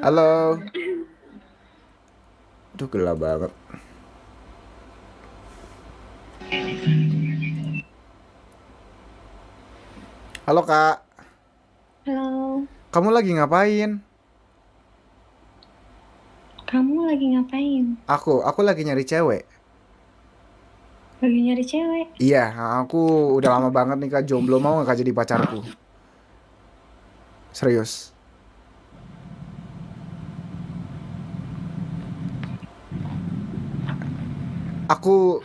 Halo. Aduh gelap banget. Halo Kak. Halo, Kamu lagi ngapain? kamu lagi ngapain? Aku lagi nyari cewek. Lagi nyari cewek? Iya, aku udah lama banget nih Kak jomblo, mau gak Kak jadi pacarku? Serius. Aku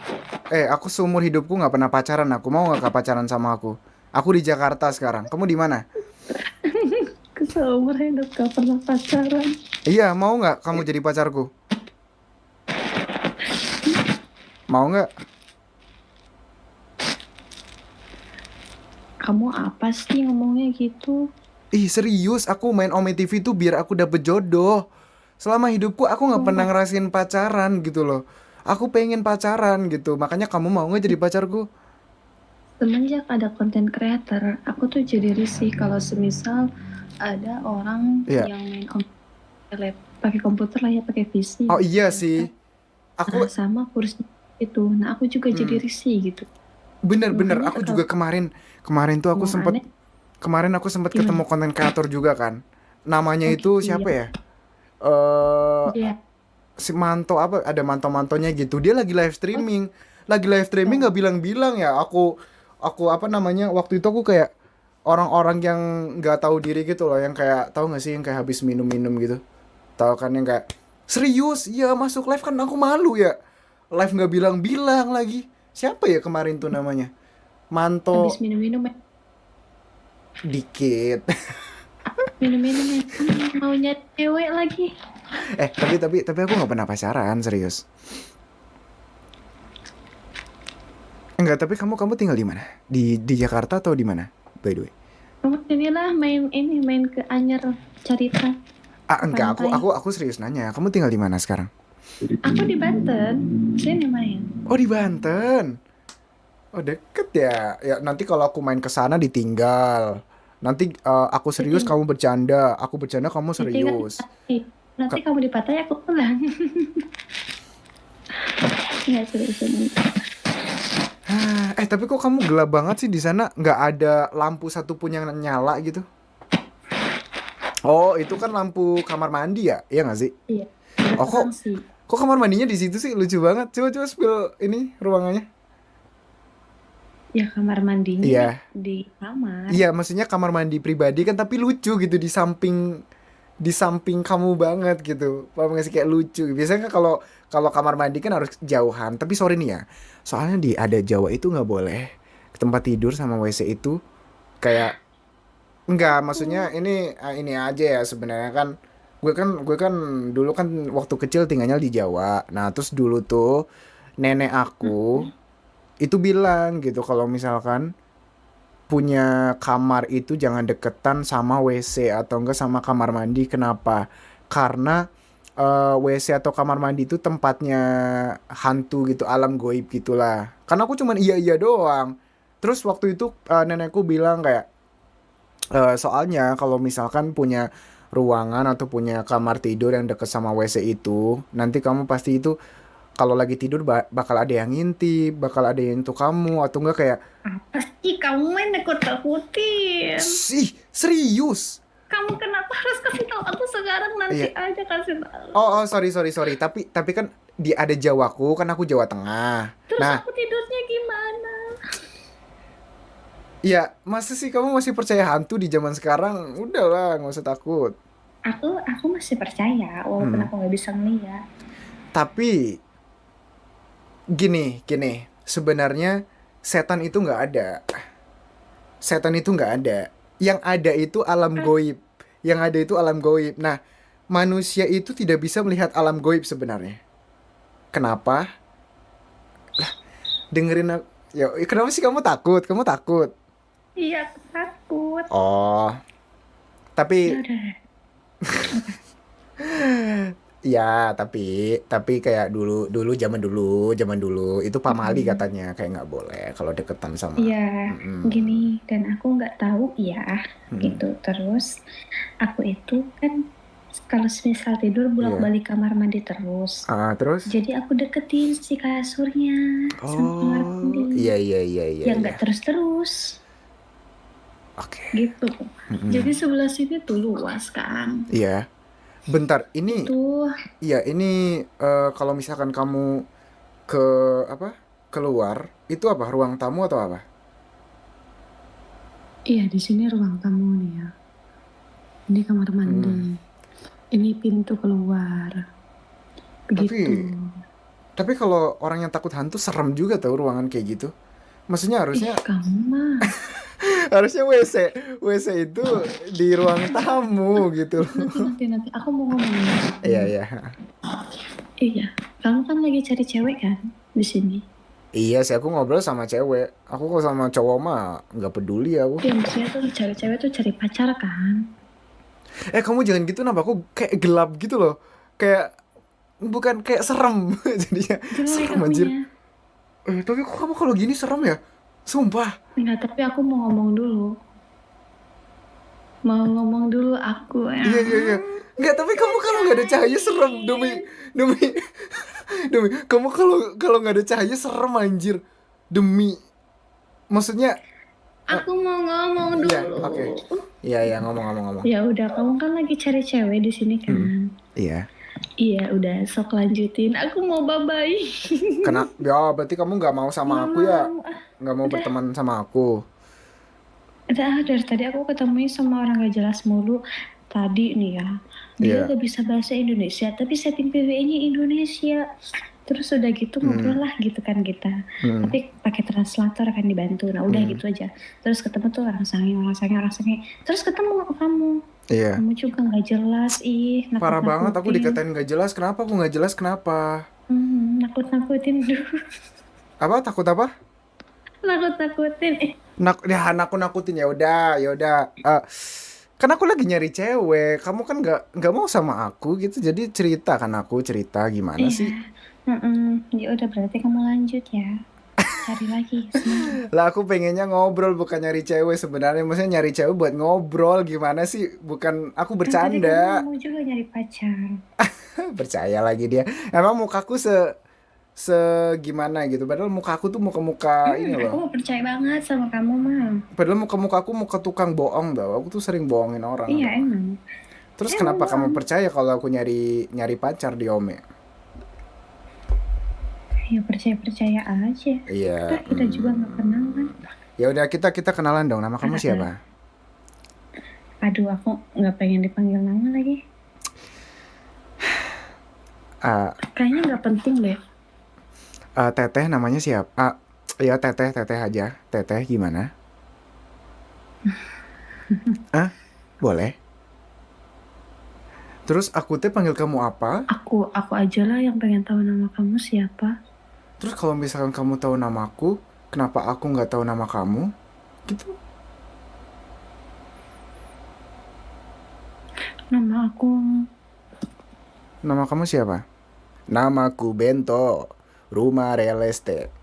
aku seumur hidupku nggak pernah pacaran. Aku mau nggak Kak pacaran sama aku? Aku di Jakarta sekarang. Kamu di mana? Seumur hidup gak pernah pacaran. Iya, mau nggak kamu jadi pacarku? Mau nggak? Kamu apa sih ngomongnya gitu? Ih serius, aku main Ome TV tuh biar aku dapet jodoh. Selama hidupku aku nggak pernah Sumpah, ngerasain pacaran gitu loh. Aku pengen pacaran gitu, makanya kamu mau nggak jadi pacarku? semenjak ada konten creator, aku tuh jadi risih kalau semisal ada orang Iya. yang main pakai komputer lah ya, pakai PC, Oh iya pakai sih. laptop, Aku nah sama kursi itu. Nah aku juga jadi hmm, risih gitu. bener-bener. Makanya Aku kalau juga kemarin kemarin tuh ngomong aneh, kemarin aku sempet gimana? ketemu konten kreator juga kan. Namanya Oke, itu iya, siapa ya? Eh iya. si Manto apa? Ada manto-mantonya gitu. Dia lagi live Oh, streaming. Lagi live streaming oh, nggak bilang-bilang ya. Aku apa namanya? Waktu itu aku kayak orang-orang yang nggak tahu diri gitu loh, yang kayak tahu nggak sih yang kayak habis minum-minum gitu. Tahu kan yang kayak serius, iya masuk live kan aku malu ya. Live nggak bilang-bilang lagi. Siapa ya kemarin tuh namanya? habis Manto minum-minum dikit. minum-minum ya. Mau nyari cewek lagi. Tapi aku nggak pernah pacaran serius. Enggak, tapi kamu tinggal di mana? Di Jakarta atau di mana? By the way. Kamu sinilah main ini, main ke Anyer, Carita, Ah, ke enggak, aku pantai. aku aku serius nanya. Kamu tinggal di mana sekarang? Aku di Banten, sini main. Oh, di Banten. Oh, deket ya. Ya, nanti kalau aku main ke sana ditinggal. Nanti aku serius, Diting, kamu bercanda. Aku bercanda, kamu ditinggal di serius. pantai. Nanti Ka- kamu di pantai, aku pulang. Nggak serius ini. Tapi kok kamu gelap banget sih di sana? Nggak ada lampu satupun yang nyala gitu? Oh, itu kan lampu kamar mandi ya? Iya nggak sih? Iya, Oh, kok terang sih. kok kamar mandinya di situ sih? Lucu banget. Coba-coba spill ini ruangannya. Ya kamar mandinya Iya. di kamar. Iya, maksudnya kamar mandi pribadi kan tapi lucu gitu di samping kamu banget gitu. Paham gak sih kayak lucu. Biasanya kan kalau kalau kamar mandi kan harus jauhan. Tapi sorry nih ya. Soalnya di ada Jawa itu nggak boleh tempat tidur sama WC itu kayak enggak, maksudnya ini aja ya sebenarnya kan gue kan dulu kan waktu kecil tinggalnya di Jawa. Nah, terus dulu tuh nenek aku itu bilang gitu kalau misalkan punya kamar itu jangan deketan sama WC atau enggak sama kamar mandi. Kenapa? Karena WC atau kamar mandi itu tempatnya hantu gitu, alam goib gitulah. Karena aku cuman iya doang. Terus waktu itu nenekku bilang kayak soalnya kalau misalkan punya ruangan atau punya kamar tidur yang deket sama WC itu, nanti kamu pasti itu kalau lagi tidur bakal ada yang ngintip, bakal ada yang nyentuh kamu atau enggak kayak Apa sih kamu main nakut-nakutin? sih serius. Kamu kenapa harus kasih tahu aku sekarang? Nanti Iya. aja kasih tahu. Oh, sorry. Tapi kan di ada Jawaku, kan aku Jawa Tengah. Terus Nah, aku tidurnya gimana? iya, masa sih kamu masih percaya hantu di zaman sekarang? Udahlah, nggak usah takut. Aku masih percaya walaupun Hmm. aku nggak bisa ngeliat. Tapi gini, sebenarnya setan itu nggak ada. Setan itu nggak ada. Yang ada itu alam Ah, goib. Yang ada itu alam goib. Nah, manusia itu tidak bisa melihat alam goib sebenarnya. Kenapa? Dengerin aku. Ya, kenapa sih kamu takut? Kamu takut? iya aku takut. Oh, Ya tapi udah. ya, tapi kayak dulu dulu zaman dulu itu pamali Mm-mm. katanya kayak nggak boleh kalau deketan sama. Iya, Mm-mm. gini, dan aku nggak tahu ya Mm-mm. gitu. Terus aku itu kan Kalau semisal tidur Iya. bolak-balik kamar mandi terus. Terus? Jadi aku deketin si kasurnya sama kamar Oh, mandi. iya iya iya iya Ya iya. nggak terus-terus Oke. gitu. Jadi Mm-mm. sebelah sini tuh luas kan. Iya. Bentar, ini Itu iya ini kalau misalkan kamu ke apa? Keluar, itu apa? Ruang tamu atau apa? iya di sini ruang tamu nih ya. Ini kamar mandi. Hmm. Ini pintu keluar. Begitu. Tapi kalau orang yang takut hantu serem juga tau ruangan kayak gitu. Maksudnya Ih, harusnya kamu mah. harusnya WC itu di ruang tamu gitu loh. Nanti. Aku mau ngomong Iya dulu. iya. Iya, kamu kan lagi cari cewek kan di sini. Iya sih aku ngobrol sama cewek. Aku kok sama cowok mah nggak peduli aku. Ya maksudnya tuh cewek-cewek tuh cari pacar kan. Kamu jangan gitu napa aku kayak gelap gitu loh. Kayak bukan kayak serem jadinya Jelek serem anjir. akunya. Tapi kok kamu kalau gini serem ya? Sumpah. Enggak, tapi aku mau ngomong dulu. Mau ngomong dulu aku ya. Iya iya iya. Nggak, tapi kamu kalau nggak ada cahaya serem demi demi demi kamu kalau kalau nggak ada cahaya serem anjir. Demi maksudnya Aku mau ngomong iya, dulu. oke. Iya iya ngomong. Ya udah, kamu kan lagi cari cewek di sini kan. Iya. Iya, udah sok lanjutin. Aku mau bye-bye. Kena ya berarti kamu nggak mau sama Nggak aku ya? mau. Nggak mau Udah, berteman sama aku. dari tadi aku ketemuin sama orang gak jelas mulu. Tadi nih ya, dia Iya. gak bisa bahasa Indonesia, tapi setting PWE-nya Indonesia. Terus udah gitu ngobrol lah gitu kan kita. Tapi pakai translator kan dibantu. Nah udah gitu aja. Terus ketemu tuh orang sange. Terus ketemu kamu. Iya. Kamu juga gak jelas, ih. Parah banget aku Nakut-nakutin. dikatain nggak jelas. Kenapa aku nggak jelas? Kenapa? Nakut-nakutin dulu. Apa takut apa? Nakut-nakutin. Ya aku nakutin ya udah ya udah. Kan aku lagi nyari cewek. Kamu kan nggak mau sama aku gitu. Jadi cerita kan aku cerita gimana sih? Ya udah berarti kamu lanjut ya. Cari lagi. Semangat. Lah aku pengennya ngobrol bukan nyari cewek sebenarnya. Maksudnya nyari cewek buat ngobrol gimana sih? Bukan aku Kan tadi kamu bercanda. ngomong juga nyari pacar. Percaya lagi dia. Emang mukaku segimana gitu. Padahal muka aku tuh muka-muka ini Aku loh. mau percaya banget sama kamu mah. Padahal muka-muka aku muka tukang bohong tau. Aku tuh sering bohongin orang Iya tau. emang. Terus Emang kenapa kamu bohong. percaya kalau aku nyari nyari pacar di Ome? Ya percaya aja. Iya. Kita juga nggak kenal kan. Ya udah kita kenalan dong. Nama kamu siapa? Aduh, aku nggak pengen dipanggil nama lagi. Kayaknya nggak penting deh. Teteh namanya siapa? Ya teteh aja. Teteh gimana? Boleh. Terus aku teh panggil kamu apa? Aku aja lah yang pengen tahu nama kamu siapa. Terus kalau misalkan kamu tahu namaku, kenapa aku nggak tahu nama kamu? Gitu. Nama kamu siapa? Namaku Bento. Rumah real estate.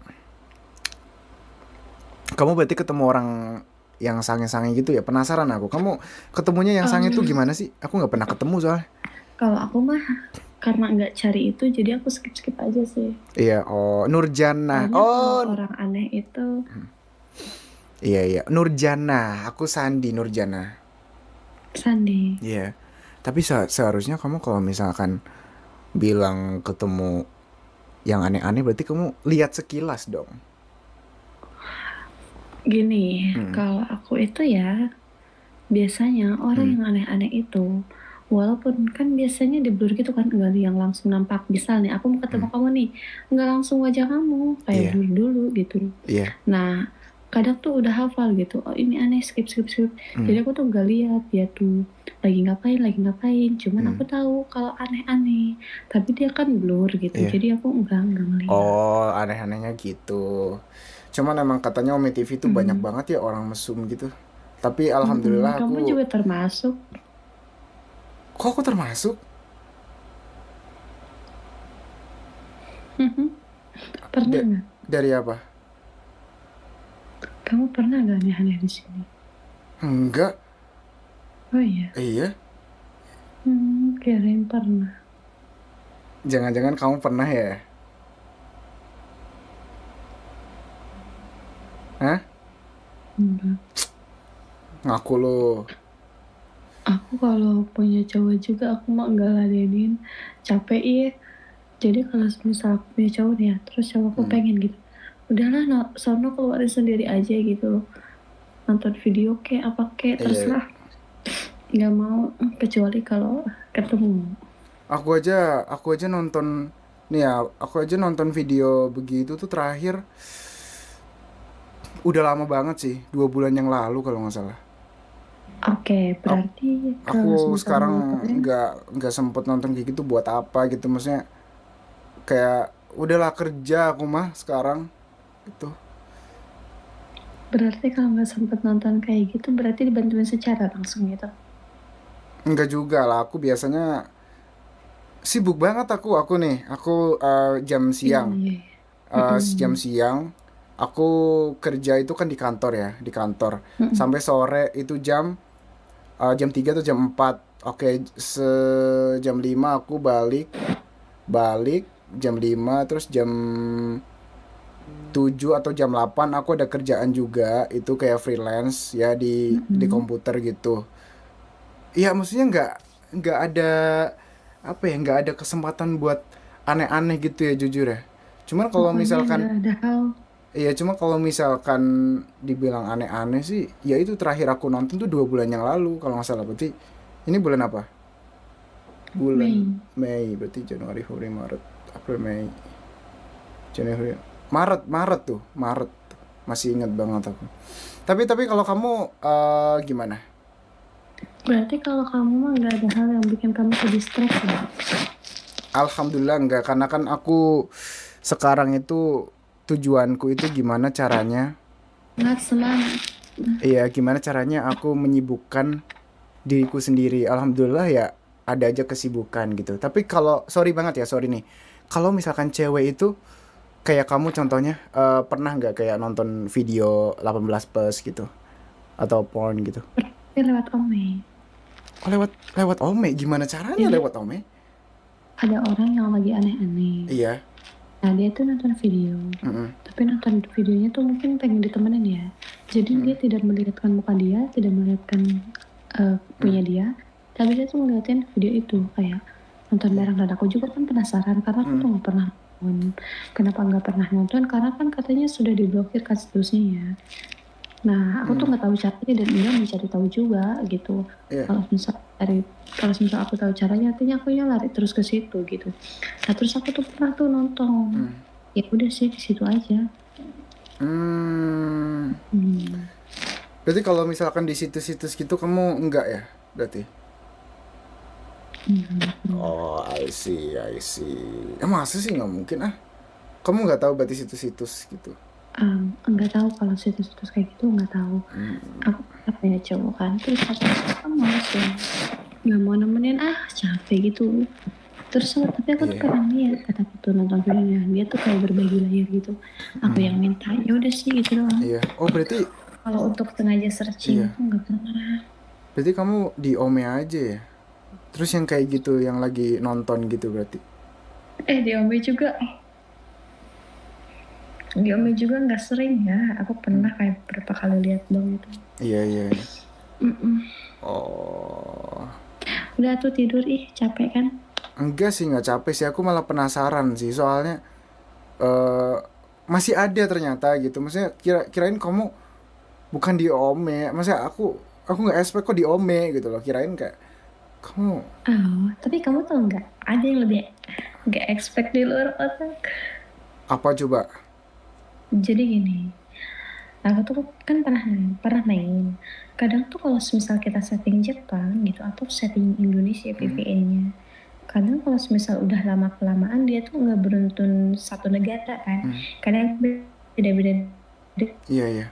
Kamu berarti ketemu orang yang sange-sange gitu ya? Penasaran aku. Kamu ketemunya yang sange tuh gimana sih? Aku nggak pernah ketemu soalnya. Kalau aku mah karena nggak cari itu, jadi aku skip aja sih. Iya, Nurjana. Soalnya kalau orang aneh itu. Iya. Nurjana. Aku Sandi Nurjana. Sandi. Iya. Tapi seharusnya kamu kalau misalkan bilang ketemu yang aneh-aneh berarti kamu lihat sekilas dong. Gini, kalau aku itu ya biasanya orang yang aneh-aneh itu, walaupun kan biasanya di blur gitu kan, nggak yang langsung nampak. Misal nih aku mau ketemu kamu nih, nggak langsung wajah kamu, kayak Iya. blur dulu gitu. Iya. Nah kadang tuh udah hafal gitu, oh ini aneh, skip. Jadi aku tuh nggak lihat dia tuh lagi ngapain, cuman aku tahu kalau aneh-aneh, tapi dia kan blur gitu. Iya. Jadi aku nggak ngeliat. Aneh-anehnya gitu. Cuman emang katanya Ome TV tuh banyak banget ya orang mesum gitu. Tapi alhamdulillah kamu aku. juga termasuk. Kok aku termasuk? Pernah nggak? Dari apa? Kamu pernah nggak aneh-aneh di sini? Enggak. Oh iya. Iya. Kirain pernah. Jangan-jangan kamu pernah ya? Hah? Enggak. Ngaku lo. Aku kalau punya cowok juga aku mah enggak ladenin. Capek iya. Jadi kalau misal aku punya cowok nih ya, terus cowokku pengen gitu. Udahlah, no, sono keluarin sendiri aja gitu loh. Nonton video kayak apa kayak Iya, terserah. Nggak mau kecuali kalau ketemu. aku aja nonton nih ya, aku aja nonton video begitu tuh terakhir udah lama banget sih, 2 bulan yang lalu kalau nggak salah. Oke, Aku, berarti aku kalau semisal sekarang nontonnya, nggak sempet nonton kayak gitu buat apa gitu, maksudnya kayak udahlah kerja aku mah sekarang gitu. berarti kalau nggak sempet nonton kayak gitu, berarti dibantuin secara langsung gitu. Enggak juga lah, aku biasanya sibuk banget aku nih, jam Iya, siang. iya. Mm-mm. Jam siang aku kerja itu kan di kantor ya, di kantor Mm-mm. sampai sore itu jam 3 atau jam 4. Oke, jam 5 aku balik balik jam 5, terus jam 7 atau jam 8 aku ada kerjaan juga, itu kayak freelance ya di Mm-mm. komputer gitu. Iya, maksudnya nggak ada apa ya, nggak ada kesempatan buat aneh-aneh gitu ya, jujur ya. Cuman kalau Pokoknya misalkan nggak ada hal. Iya, cuma kalau misalkan dibilang aneh-aneh sih, ya itu terakhir aku nonton tuh 2 bulan yang lalu kalau nggak salah. Berarti ini bulan apa? Bulan Mei. Mei, berarti Januari, Februari, Maret, April, Mei, Januari, Maret, Maret tuh, Maret. Masih ingat banget aku. Tapi kalau kamu gimana? Berarti kalau kamu mah nggak ada hal yang bikin kamu ke distract ya? Alhamdulillah enggak, karena kan aku sekarang itu tujuanku itu gimana caranya, Semangat, semangat. iya gimana caranya aku menyibukkan diriku sendiri. Alhamdulillah ya ada aja kesibukan gitu. Tapi kalau sorry banget ya, sorry nih, kalau misalkan cewek itu kayak kamu contohnya, pernah nggak kayak nonton video 18 plus gitu atau porn gitu? Tapi lewat Ome. Oh, lewat lewat Ome, gimana caranya Jadi lewat Ome? ada orang yang lagi aneh-aneh. Iya. Nah, dia tuh nonton video. Mm-mm. Tapi nonton videonya tuh mungkin pengen ditemenin ya. Jadi dia tidak melihatkan muka dia, tidak melihatkan punya dia. Tapi dia tuh ngeliatin video itu kayak nonton bareng. Dan aku juga kan penasaran karena aku tuh nggak pernah nonton. Kenapa nggak pernah nonton? Karena kan katanya sudah diblokir kasusnya ya. Nah, aku tuh nggak tahu caranya dan dia mencari tahu juga gitu. Iya. Kalau misal aku tahu caranya, artinya aku ya lari terus ke situ gitu. Nah, terus aku tuh pernah tuh nonton. Ya udah sih di situ aja. Hmm. Hmm. Berarti kalau misalkan di situs-situs gitu kamu enggak ya? Berarti. Oh, I see, I see. Masa sih nggak mungkin ah? Kamu nggak tahu berarti situs-situs gitu. Enggak tahu kalau situs-situs kayak gitu enggak tahu. Aku pernah punya cowok kan, terus aku males ya, nggak mau nemenin capek gitu. Terus tapi aku tuh Iya. pengen lihat kataku tuh nonton videonya dia tuh kayak berbagi layar gitu. Aku yang minta ya udah sih gitu doang. Iya. Oh, berarti Kalau untuk sengaja searching iya. aku nggak pernah. Berarti kamu di Ome aja ya? Terus yang kayak gitu yang lagi nonton gitu berarti. Di Ome juga nggak sering ya. Aku pernah kayak berapa kali lihat dong itu. Iya, iya, iya. Mm-mm. Oh. Udah tuh tidur capek kan? Enggak sih, nggak capek sih. Aku malah penasaran sih. Soalnya eh masih ada ternyata gitu. Maksudnya kirain kamu bukan di Ome. Maksudnya aku nggak expect kok di Ome gitu loh. Kirain kayak kamu Oh, tapi kamu tahu nggak? Ada yang lebih nggak expect di luar otak. apa coba? Jadi gini, aku tuh kan pernah main. Kadang tuh kalau misal kita setting Jepang gitu atau setting Indonesia VPN-nya, kadang kalau misal udah lama kelamaan dia tuh nggak beruntun satu negara kan. Kadang beda-beda Iya, iya.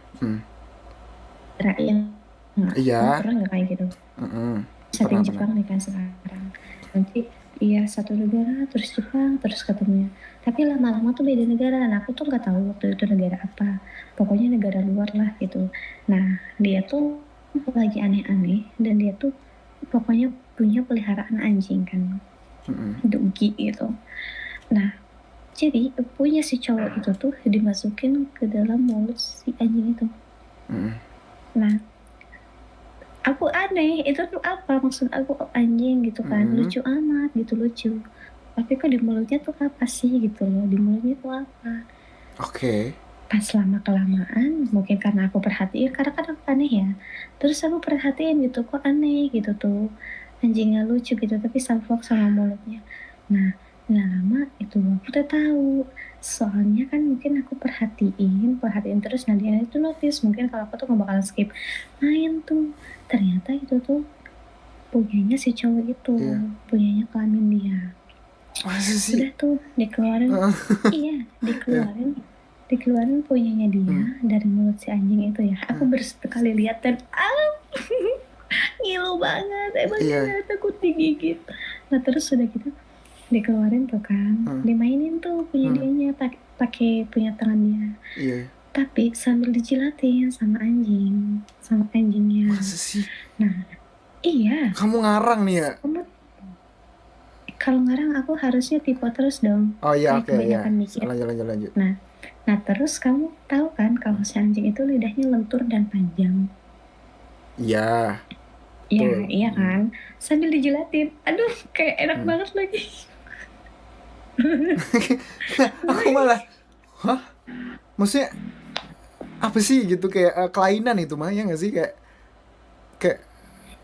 negara yang kamu Iya. pernah nggak kayak gitu? Setting Pernah, pernah. Jepang nih kan sekarang. Nanti iya satu negara terus Jepang terus ketemunya. Tapi lama-lama tuh beda negara. Nah aku tuh nggak tahu waktu itu negara apa. Pokoknya negara luar lah gitu. Nah dia tuh lagi aneh-aneh dan dia tuh pokoknya punya peliharaan anjing kan, doggy gitu. Nah, jadi punya si cowok itu tuh dimasukin ke dalam mulut si anjing itu. Nah, aku aneh, itu tuh apa maksud aku anjing gitu kan, lucu amat gitu, lucu. Tapi kok di mulutnya tuh apa sih gitu loh, di mulutnya tuh apa? Oke. Pas lama-kelamaan, mungkin karena aku perhatiin, karena kan aku aneh ya. Terus aku perhatiin gitu, kok aneh gitu tuh. Anjingnya lucu gitu, tapi salfok sama mulutnya. Nah, nggak lama itu aku udah tahu. Soalnya kan mungkin aku perhatiin terus Nadia itu notice. Mungkin kalau aku tuh nggak bakalan skip main tuh. Ternyata itu tuh punyanya si cowok itu, punyanya kelamin dia. Masa sih? Udah tuh dikeluarin, iya dikeluarin punyanya dia dari mulut si anjing itu ya. Aku bersekali lihat dan ngilu banget, emangnya takut digigit. Nah terus udah gitu dikeluarin tuh kan, dimainin tuh punya dianya pakai punya tangan dia. Tapi sambil dijilatin sama anjingnya. Masa sih? Nah iya. Kamu ngarang nih ya? Kalau ngarang aku harusnya tipe terus dong. Oh iya, oke ya. Mikir. Lanjut. Nah terus kamu tahu kan kalau si anjing itu lidahnya lentur dan panjang. Iya. Iya, iya kan. Sambil dijilatin, aduh kayak enak banget lagi. Aku malah, hah? Maksudnya apa sih gitu, kayak kelainan itu mah ya nggak sih, kayak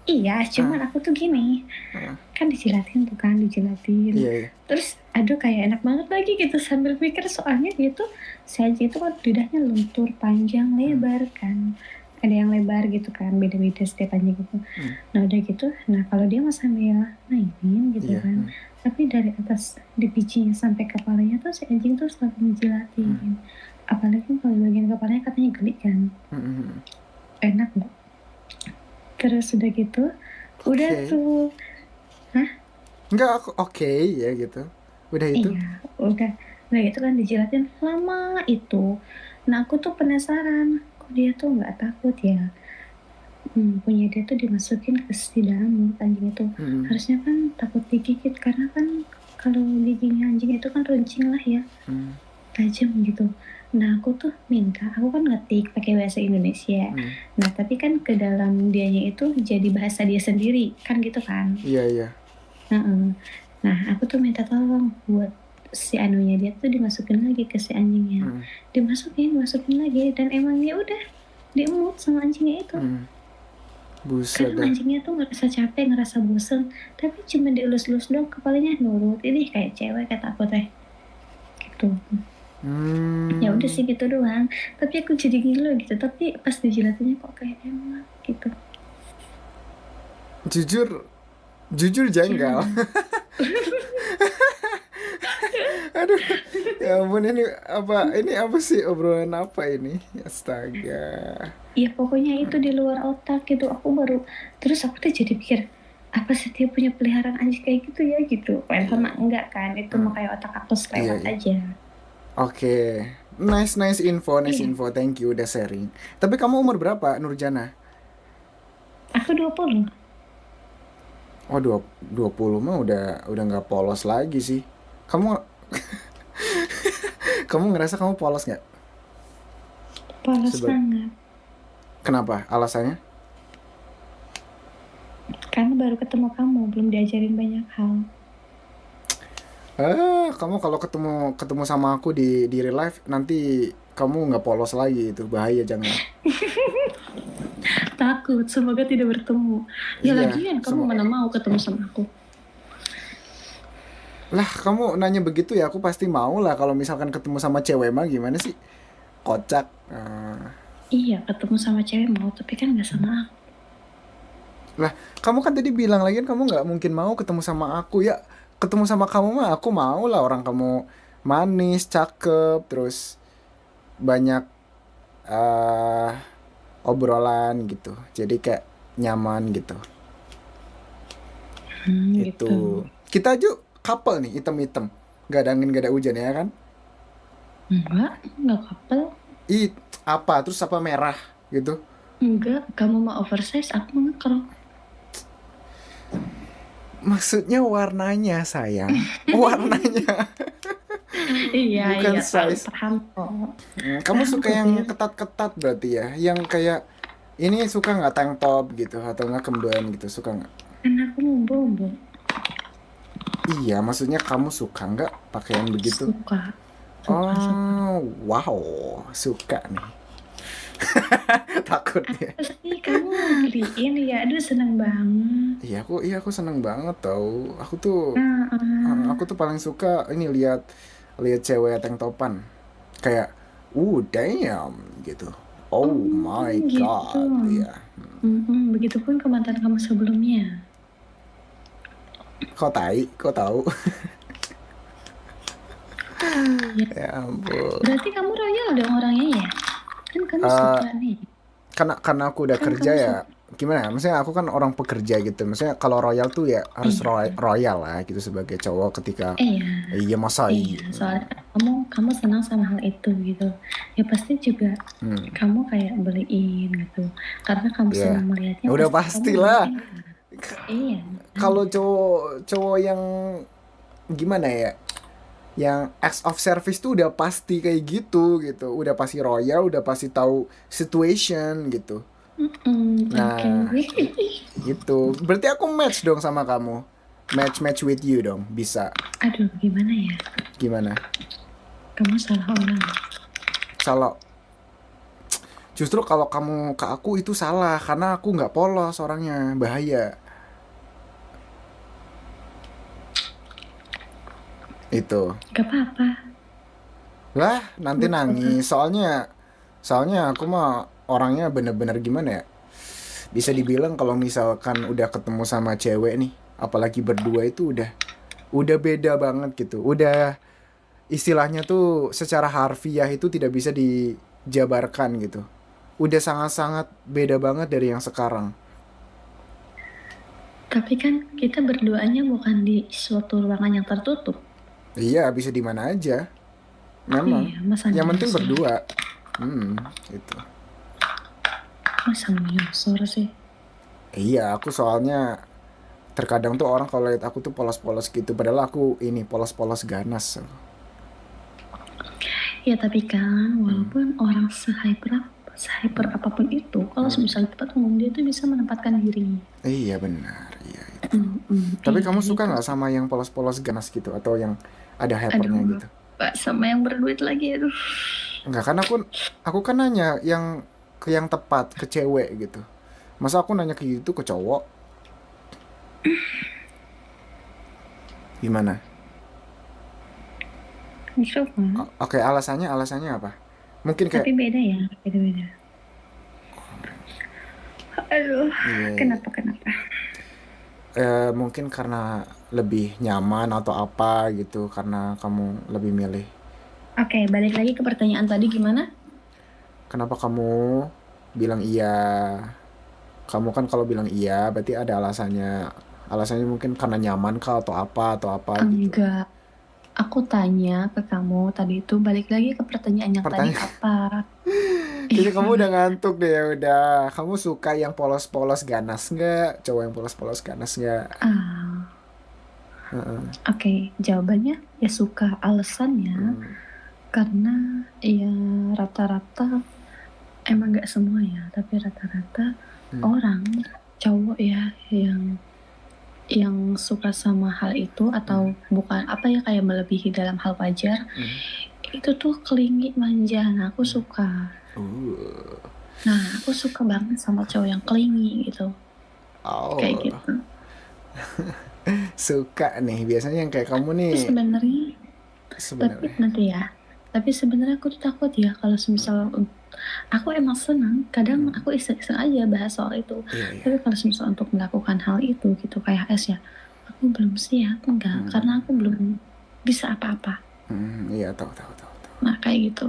iya, cuman aku tuh gini, kan dijilatin. Iya. Terus aduh kayak enak banget lagi gitu sambil mikir, soalnya gitu si anjing itu kan lidahnya lentur, panjang, lebar kan. Ada yang lebar gitu kan, beda-beda setiap anjing gitu. Nah udah gitu, nah kalau dia mau sambil mainin gitu kan, tapi dari atas di bijinya sampai kepalanya tuh si anjing tuh selalu menjilatin. Apalagi kalau bagian kepalanya katanya geli kan. Enak gak? Terus udah gitu, udah tuh, enggak, aku oke ya gitu. Udah itu. Iya, udah gitu kan dijilatin lama itu. Nah aku tuh penasaran, kok dia tuh nggak takut ya? Punya dia tuh dimasukin ke si dalam mulut anjing itu. Harusnya kan takut digigit, karena kan kalau giginya anjing itu kan runcing lah ya, tajam gitu. Nah aku tuh minta, aku kan ngetik pakai bahasa Indonesia. Nah tapi kan ke dalam dianya itu jadi bahasa dia sendiri kan gitu kan. Iya. Nah aku tuh minta tolong buat si anunya dia tuh dimasukin lagi ke si anjingnya. Dimasukin lagi, dan emang ya udah diemut sama anjingnya itu. Buset. Karena anjingnya tuh ngerasa capek, ngerasa bosen, tapi cuma dielus-elus doang, kepalanya nurut. Ini kayak cewek kata aku teh gitu. Ya udah sih gitu doang, tapi aku jadi gila gitu. Tapi pas dijilatinnya kok kayak enak gitu. Jujur jengkel. Aduh, ya ampun, ini apa sih, obrolan apa ini? Astaga. Ya pokoknya itu di luar otak gitu. Terus aku tuh jadi pikir, apa sih dia punya peliharaan anjing kayak gitu ya gitu. Padahal sama enggak kan, itu mah kayak otak aku selewat aja. Oke. Nice info. Thank you udah sharing. Tapi kamu umur berapa, Nurjana? Aku 20. Oh, 20 mah udah nggak polos lagi sih. Kamu ngerasa kamu polos nggak? Polos banget. Kenapa? Alasannya? Karena baru ketemu kamu, belum diajarin banyak hal. Kamu kalau ketemu sama aku di real life, nanti kamu nggak polos lagi, itu bahaya, jangan. Takut, semoga tidak bertemu. Ya lagian kamu mana mau ketemu sama aku. Lah, kamu nanya begitu ya, aku pasti mau lah. Kalau misalkan ketemu sama cewek mah gimana sih? Kocak. Iya, ketemu sama cewek mau, tapi kan nggak sama aku. Lah, kamu kan tadi bilang lagi kamu nggak mungkin mau ketemu sama aku ya. Ketemu sama kamu mah aku mau lah, orang kamu manis, cakep, terus banyak obrolan gitu. Jadi kayak nyaman gitu. Gitu. Kita aja couple nih, hitam-hitam. Gak ada angin, gak ada hujan ya kan? Enggak couple. Apa? Terus apa merah gitu? Enggak, kamu mau oversize, aku mau ngekrop. Maksudnya warnanya sayang, warnanya Iya, bukan iya, tahu, size. paham kok. Kamu Paham suka kok, yang Fir. ketat-ketat berarti ya, yang kayak ini suka nggak tank top gitu atau nggak kemben gitu suka nggak? Kan aku mau bobo. Iya, maksudnya kamu suka nggak pakaian begitu? Suka. Suka, suka. Oh, wow, suka nih. Takutnya. Apa sih kamu beliin ya? Aduh, seneng banget. Iya aku seneng banget tau. Ah, Aku ah. tuh paling suka ini lihat lihat cewek tank topan. Kayak, damn gitu. Oh Oh, my gitu. god, ya. Begitupun ke mantan kamu sebelumnya. Kau tahu? Ya, Ya ampun. berarti kamu royal dong orangnya ya? Kan kamu Eh, suka nih. karena aku udah Kan kerja kamu ya, suka. gimana? Maksudnya aku kan orang pekerja gitu. Maksudnya kalau royal tuh ya harus Iya. royal lah gitu sebagai cowok ketika Iya. iya masa Iya, iya. soalnya kan kamu senang sama hal itu gitu. Ya pasti juga kamu kayak beliin gitu. Karena kamu Ya, senang melihatnya, udah pasti kamu pastilah. beliin kan. Iya, Kalau makanya. cowok cowok yang gimana ya, yang acts of service tuh udah pasti kayak gitu gitu, udah pasti royal, udah pasti tahu situation gitu. Oke. Nah itu berarti aku match dong sama kamu, match with you dong, bisa. Aduh, gimana ya? Gimana? Kamu salah orang. Salah. Justru kalau kamu ke aku itu salah karena aku nggak polos orangnya, bahaya itu. Gak apa-apa. Lah nanti Gak apa-apa. nangis, soalnya aku mah orangnya bener-bener gimana ya, bisa dibilang kalau misalkan udah ketemu sama cewek nih, apalagi berdua itu udah beda banget gitu, udah istilahnya tuh secara harfiah itu tidak bisa dijabarkan gitu, udah sangat-sangat beda banget dari yang sekarang. Tapi kan kita berduanya bukan di suatu ruangan yang tertutup. Iya bisa di mana aja memang, Iya, masa yang penting nyosor? berdua. Itu. Masa nyosor sih? Iya aku soalnya terkadang tuh orang kalau lihat aku tuh polos-polos gitu, padahal aku ini polos-polos ganas. Ya tapi kan, walaupun orang sehyper apapun itu, kalau misalnya di tempat umum dia tuh bisa menempatkan diri. Iya benar, iya itu. Tapi Iya kamu suka gitu nggak sih. sama yang polos-polos ganas gitu atau yang ada hypernya Aduh, gitu? Pak sama yang berduit lagi, aduh. Enggak kan aku kan nanya yang ke yang tepat ke cewek gitu. Masa aku nanya ke gitu ke cowok? Gimana? Mikrofon. Oke, alasannya apa? Mungkin kayak Tapi beda ya, beda-beda. Aduh, iya, kenapa? mungkin karena lebih nyaman atau apa gitu karena kamu lebih milih. Oke, balik lagi ke pertanyaan tadi gimana? Kenapa kamu bilang iya? Kamu kan kalau bilang iya berarti ada alasannya. Alasannya mungkin karena nyaman kah atau apa gitu. Enggak. Aku tanya ke kamu tadi itu balik lagi ke pertanyaan yang tadi Pertanyaan, apa? kayaknya kamu udah Iya. ngantuk deh ya udah. Kamu suka yang polos-polos ganas nggak? Cowok yang polos-polos ganas nggak? Ah, Heeh. oke. Jawabannya ya suka. Alasannya karena ya rata-rata emang nggak semua ya, tapi rata-rata orang cowok ya yang suka sama hal itu atau bukan apa ya kayak melebihi dalam hal wajar itu tuh kelingi manja. Nah, aku suka. Nah, aku suka banget sama cowok yang kelingi gitu. Kayak Oh, gitu. suka nih. Biasanya yang kayak kamu nih Tapi sebenarnya, tapi sebenarnya. nanti ya. Tapi sebenarnya aku tuh takut ya kalau semisal aku emang senang. Kadang aku iseng-iseng aja bahas soal itu. Iya, iya. Tapi kalau semisal untuk melakukan hal itu gitu kayak ya, aku belum siap enggak karena aku belum bisa apa-apa. Iya, tahu. Nah, kayak gitu.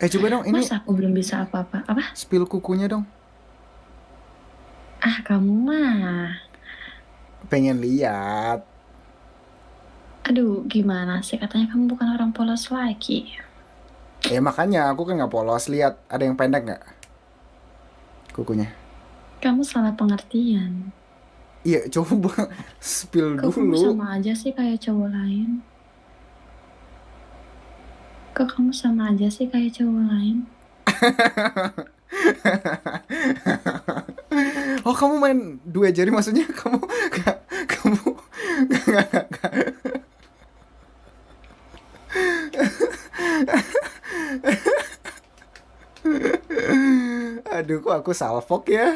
Coba dong ini Masa aku belum bisa apa-apa? Apa? spill kukunya dong. Ah, kamu mah. Pengen lihat. Aduh, gimana sih? Katanya kamu bukan orang polos lagi. Makanya aku kan nggak polos. Lihat ada yang pendek nggak kukunya? Kamu salah pengertian. Iya, coba spill Kok kamu dulu. sama aja sih kayak cowok lain? Kok kamu sama aja sih kayak cowok lain? Oh, kamu main dua jari maksudnya kamu kamu aduh kok aku salfok ya?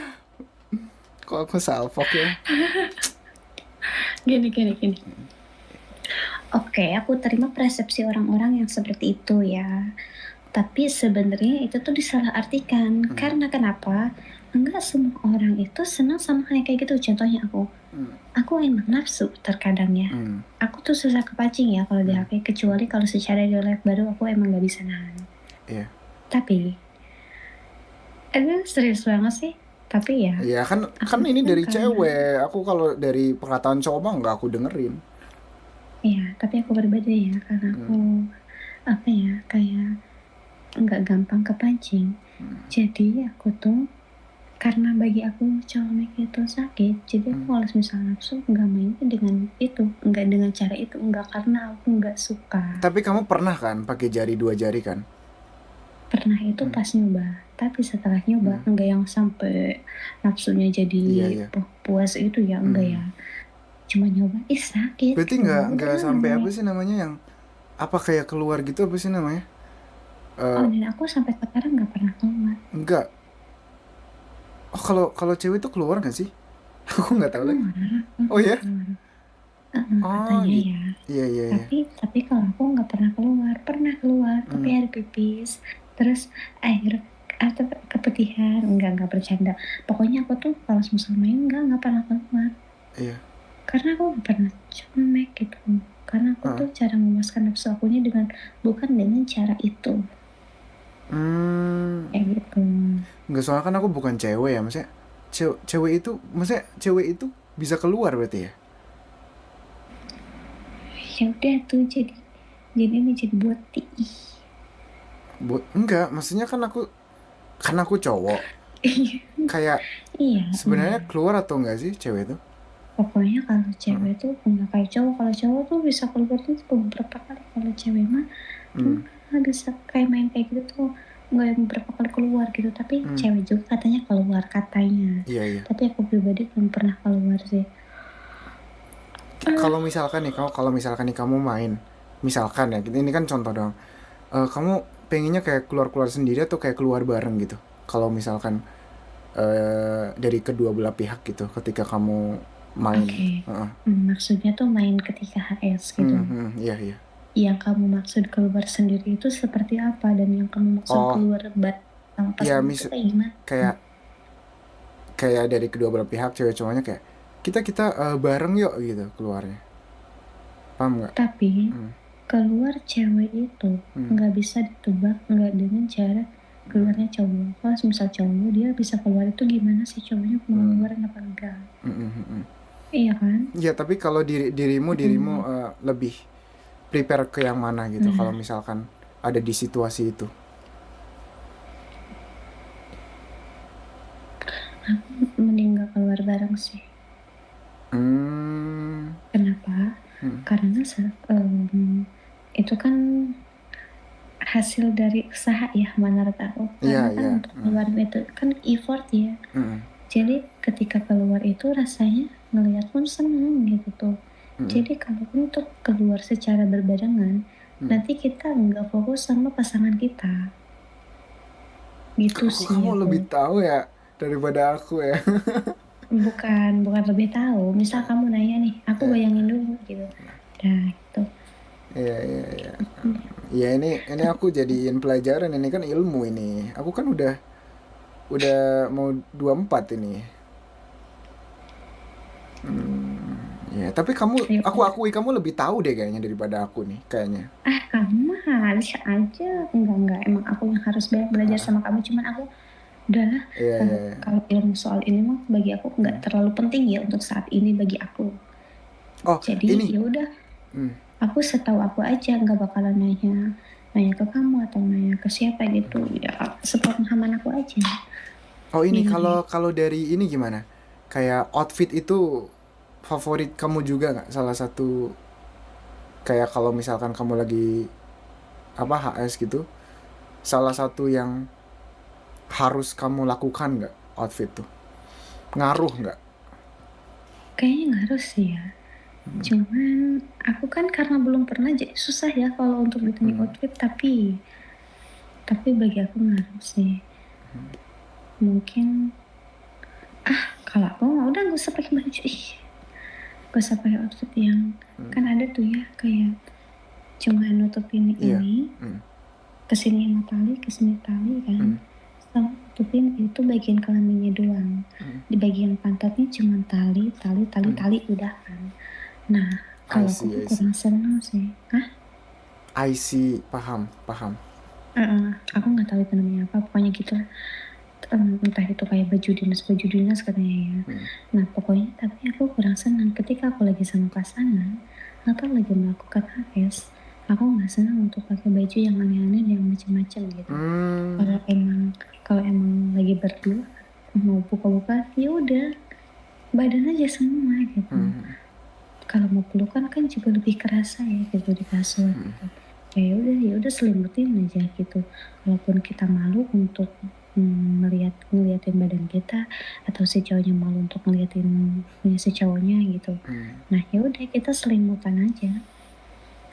Kok aku salfok ya? Gini, gini, gini. Oke, aku terima persepsi orang-orang yang seperti itu ya. Tapi sebenarnya itu tuh disalahartikan. Karena kenapa? Enggak semua orang itu senang sama kayak gitu. Contohnya aku emang nafsu terkadang ya. Aku tuh susah kepancing ya kalau di HP, kecuali kalau secara real life baru aku emang gak bisa nahan. Iya. Tapi, aduh serius banget sih. Tapi ya, Iya kan aku ini tuh dari karena, cewek. Aku kalau dari perkataan cowok mah nggak aku dengerin. ya, tapi aku berbeda ya. Karena aku, apa ya, kayak nggak gampang kepancing. Jadi aku tuh, karena bagi aku colmek itu sakit, jadi aku kalau misalnya nafsu nggak mainnya dengan itu, nggak dengan cara itu, nggak karena aku nggak suka. Tapi kamu pernah kan pakai jari dua jari kan? Pernah itu pas nyoba, tapi setelah nyoba nggak yang sampai nafsunya jadi Iya, iya. puas itu ya, enggak ya. Cuma nyoba, sakit Berarti gitu. nggak Udah sampai apa namanya. sih namanya yang apa kayak keluar gitu apa sih namanya? Oh, dan aku sampai sekarang nggak pernah keluar. Enggak. Oh, kalau cewek itu keluar nggak sih? Aku nggak tahu lagi. Keluar, Oh ya? keluar. Oh Katanya gitu. ya. Iya, iya, iya. Tapi kalau aku nggak pernah keluar, tapi air pipis, terus air atau keputihan, nggak bercanda. Pokoknya aku tuh kalau misal main nggak pernah keluar, Iya. karena aku nggak pernah colmek gitu. Karena aku tuh cara memuaskan nafsu akunya bukan dengan cara itu, kayak gitu. Nggak, soalnya kan aku bukan cewek ya, maksudnya cewek itu bisa keluar berarti ya? Ya udah tuh jadi ini jadi buat Enggak, maksudnya kan aku cowok. Kayak iya. sebenarnya keluar atau enggak sih cewek itu? Pokoknya kalau cewek tuh nggak kayak cowok. Kalau cowok tuh bisa keluar tuh beberapa kali. Kalau cewek mah nggak bisa kayak main kayak gitu tuh, nggak yang beberapa kali keluar gitu. Tapi cewek juga katanya keluar katanya. Iya, iya. Tapi aku pribadi belum pernah keluar sih. Kalau misalkan nih kamu main, misalkan ya, ini kan contoh doang. Kamu pengennya kayak keluar sendiri atau kayak keluar bareng gitu? Kalau misalkan dari kedua belah pihak gitu, ketika kamu main. Oke. Maksudnya tuh main ketika HS gitu. Iya, iya. Yang kamu maksud keluar sendiri itu seperti apa, dan yang kamu maksud Oh, keluar sama iya, pasangan itu kayak gimana? kayak dari kedua belah pihak, cewek cowoknya kayak kita bareng yuk gitu keluarnya. Paham nggak? Tapi keluar cewek itu nggak bisa ditebak, nggak dengan cara keluarnya cowok. Kalau misal cowok dia bisa keluar itu gimana sih cowoknya mau keluarin apa enggak? Iya kan? Ya, tapi kalau dirimu lebih prepare ke yang mana gitu kalau misalkan ada di situasi itu? Aku mending nggak keluar bareng sih. Kenapa? Karena itu kan hasil dari usaha ya menurut aku. Karena kan untuk keluar itu kan effort ya. Jadi ketika keluar itu rasanya ngelihat pun seneng gitu tuh. Jadi kalau untuk keluar secara berbarengan, nanti kita nggak fokus sama pasangan kita. Gitu sih Kamu aku. lebih tahu ya daripada aku ya. Bukan lebih tahu. Misal kamu nanya nih, aku bayangin dulu gitu. Nah, gitu. Iya, iya, iya. Ya, ini aku jadiin pelajaran, ini kan ilmu ini. Aku kan udah mau 24 ini. Ya, tapi aku akui kamu lebih tahu deh kayaknya daripada aku nih, kayaknya. Kamu harus aja. Enggak. Emang aku yang harus banyak belajar sama kamu. Cuman aku udahlah. Iya. Kalau ilmu soal ini mah bagi aku nggak terlalu penting ya untuk saat ini bagi aku. Oh, Jadi ini. ya udah. Aku setahu aku aja, nggak bakalan nanya ke kamu atau nanya ke siapa gitu. Ya sepemahaman aku aja. Oh, ini kalau dari ini gimana? Kayak outfit itu favorit kamu juga nggak? Salah satu kayak kalau misalkan kamu lagi apa HS gitu, salah satu yang harus kamu lakukan nggak outfit tuh? Ngaruh nggak? Kayaknya nggak harus sih ya. Cuman aku kan karena belum pernah jadi susah ya kalau untuk ditanya outfit, tapi bagi aku ngaruh sih. Mungkin kalau aku mah udah nggak usah pakai baju, gak usah pakai outfit yang kan ada tuh ya kayak cuma nutupin Iya. ini kesini kesini tali kan. Sama nutupin itu bagian kelaminnya doang. Di bagian pantatnya cuma tali udah kan. Nah, kalau aku I see. kurang senang sih. I see, paham. Aku nggak tahu itu namanya apa, pokoknya gitu. Entah itu kayak baju dinas katanya ya. Nah pokoknya tapi aku kurang senang ketika aku lagi sama pasangan atau lagi melakukan HS. Aku nggak senang untuk pakai baju yang aneh-aneh yang macam-macam gitu. Kalau emang lagi berdua mau buka-buka ya udah badan aja semua gitu. Kalau mau pelukan kan juga lebih kerasa ya gitu di kasur gitu. Ya udah selimutin aja gitu. Walaupun kita malu untuk ngeliatin badan kita atau si cowoknya malu untuk ngeliatin si cowoknya gitu. Nah ya udah kita selimutan aja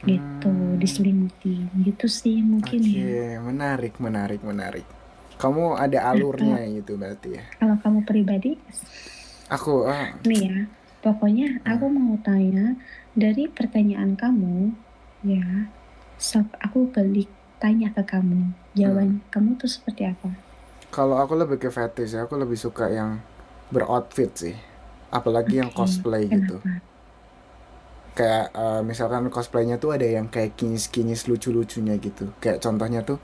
gitu, diselimutin gitu sih mungkin ya. Menarik. Kamu ada alurnya gitu berarti ya. Kalau kamu pribadi Aku nih ya, pokoknya aku mau tanya dari pertanyaan kamu ya, aku balik tanya ke kamu, jawaban kamu tuh seperti apa? kalau aku lebih ke fetish ya, aku lebih suka yang beroutfit sih. Apalagi yang cosplay gitu. Kenapa? Kayak misalkan cosplaynya tuh ada yang kayak kinyis lucu-lucunya gitu. Kayak contohnya tuh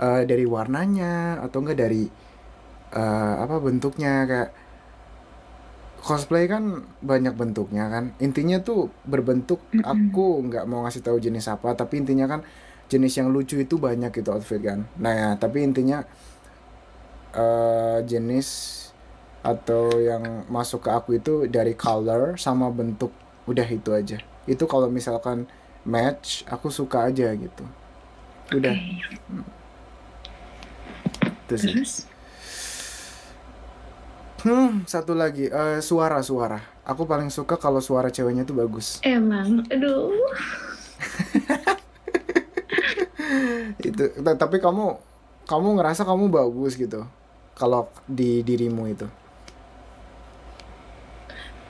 dari warnanya atau enggak dari apa bentuknya. Kayak cosplay kan banyak bentuknya kan. Intinya tuh berbentuk, aku nggak mau ngasih tahu jenis apa, tapi intinya kan jenis yang lucu itu banyak gitu outfit kan. Nah ya, tapi intinya jenis atau yang masuk ke aku itu dari color sama bentuk, udah itu aja. Itu kalau misalkan match aku suka aja gitu, udah. Itu sih. Terus Satu lagi suara aku paling suka kalau suara ceweknya tuh bagus. emang aduh Itu tapi kamu ngerasa kamu bagus gitu kalau di dirimu itu.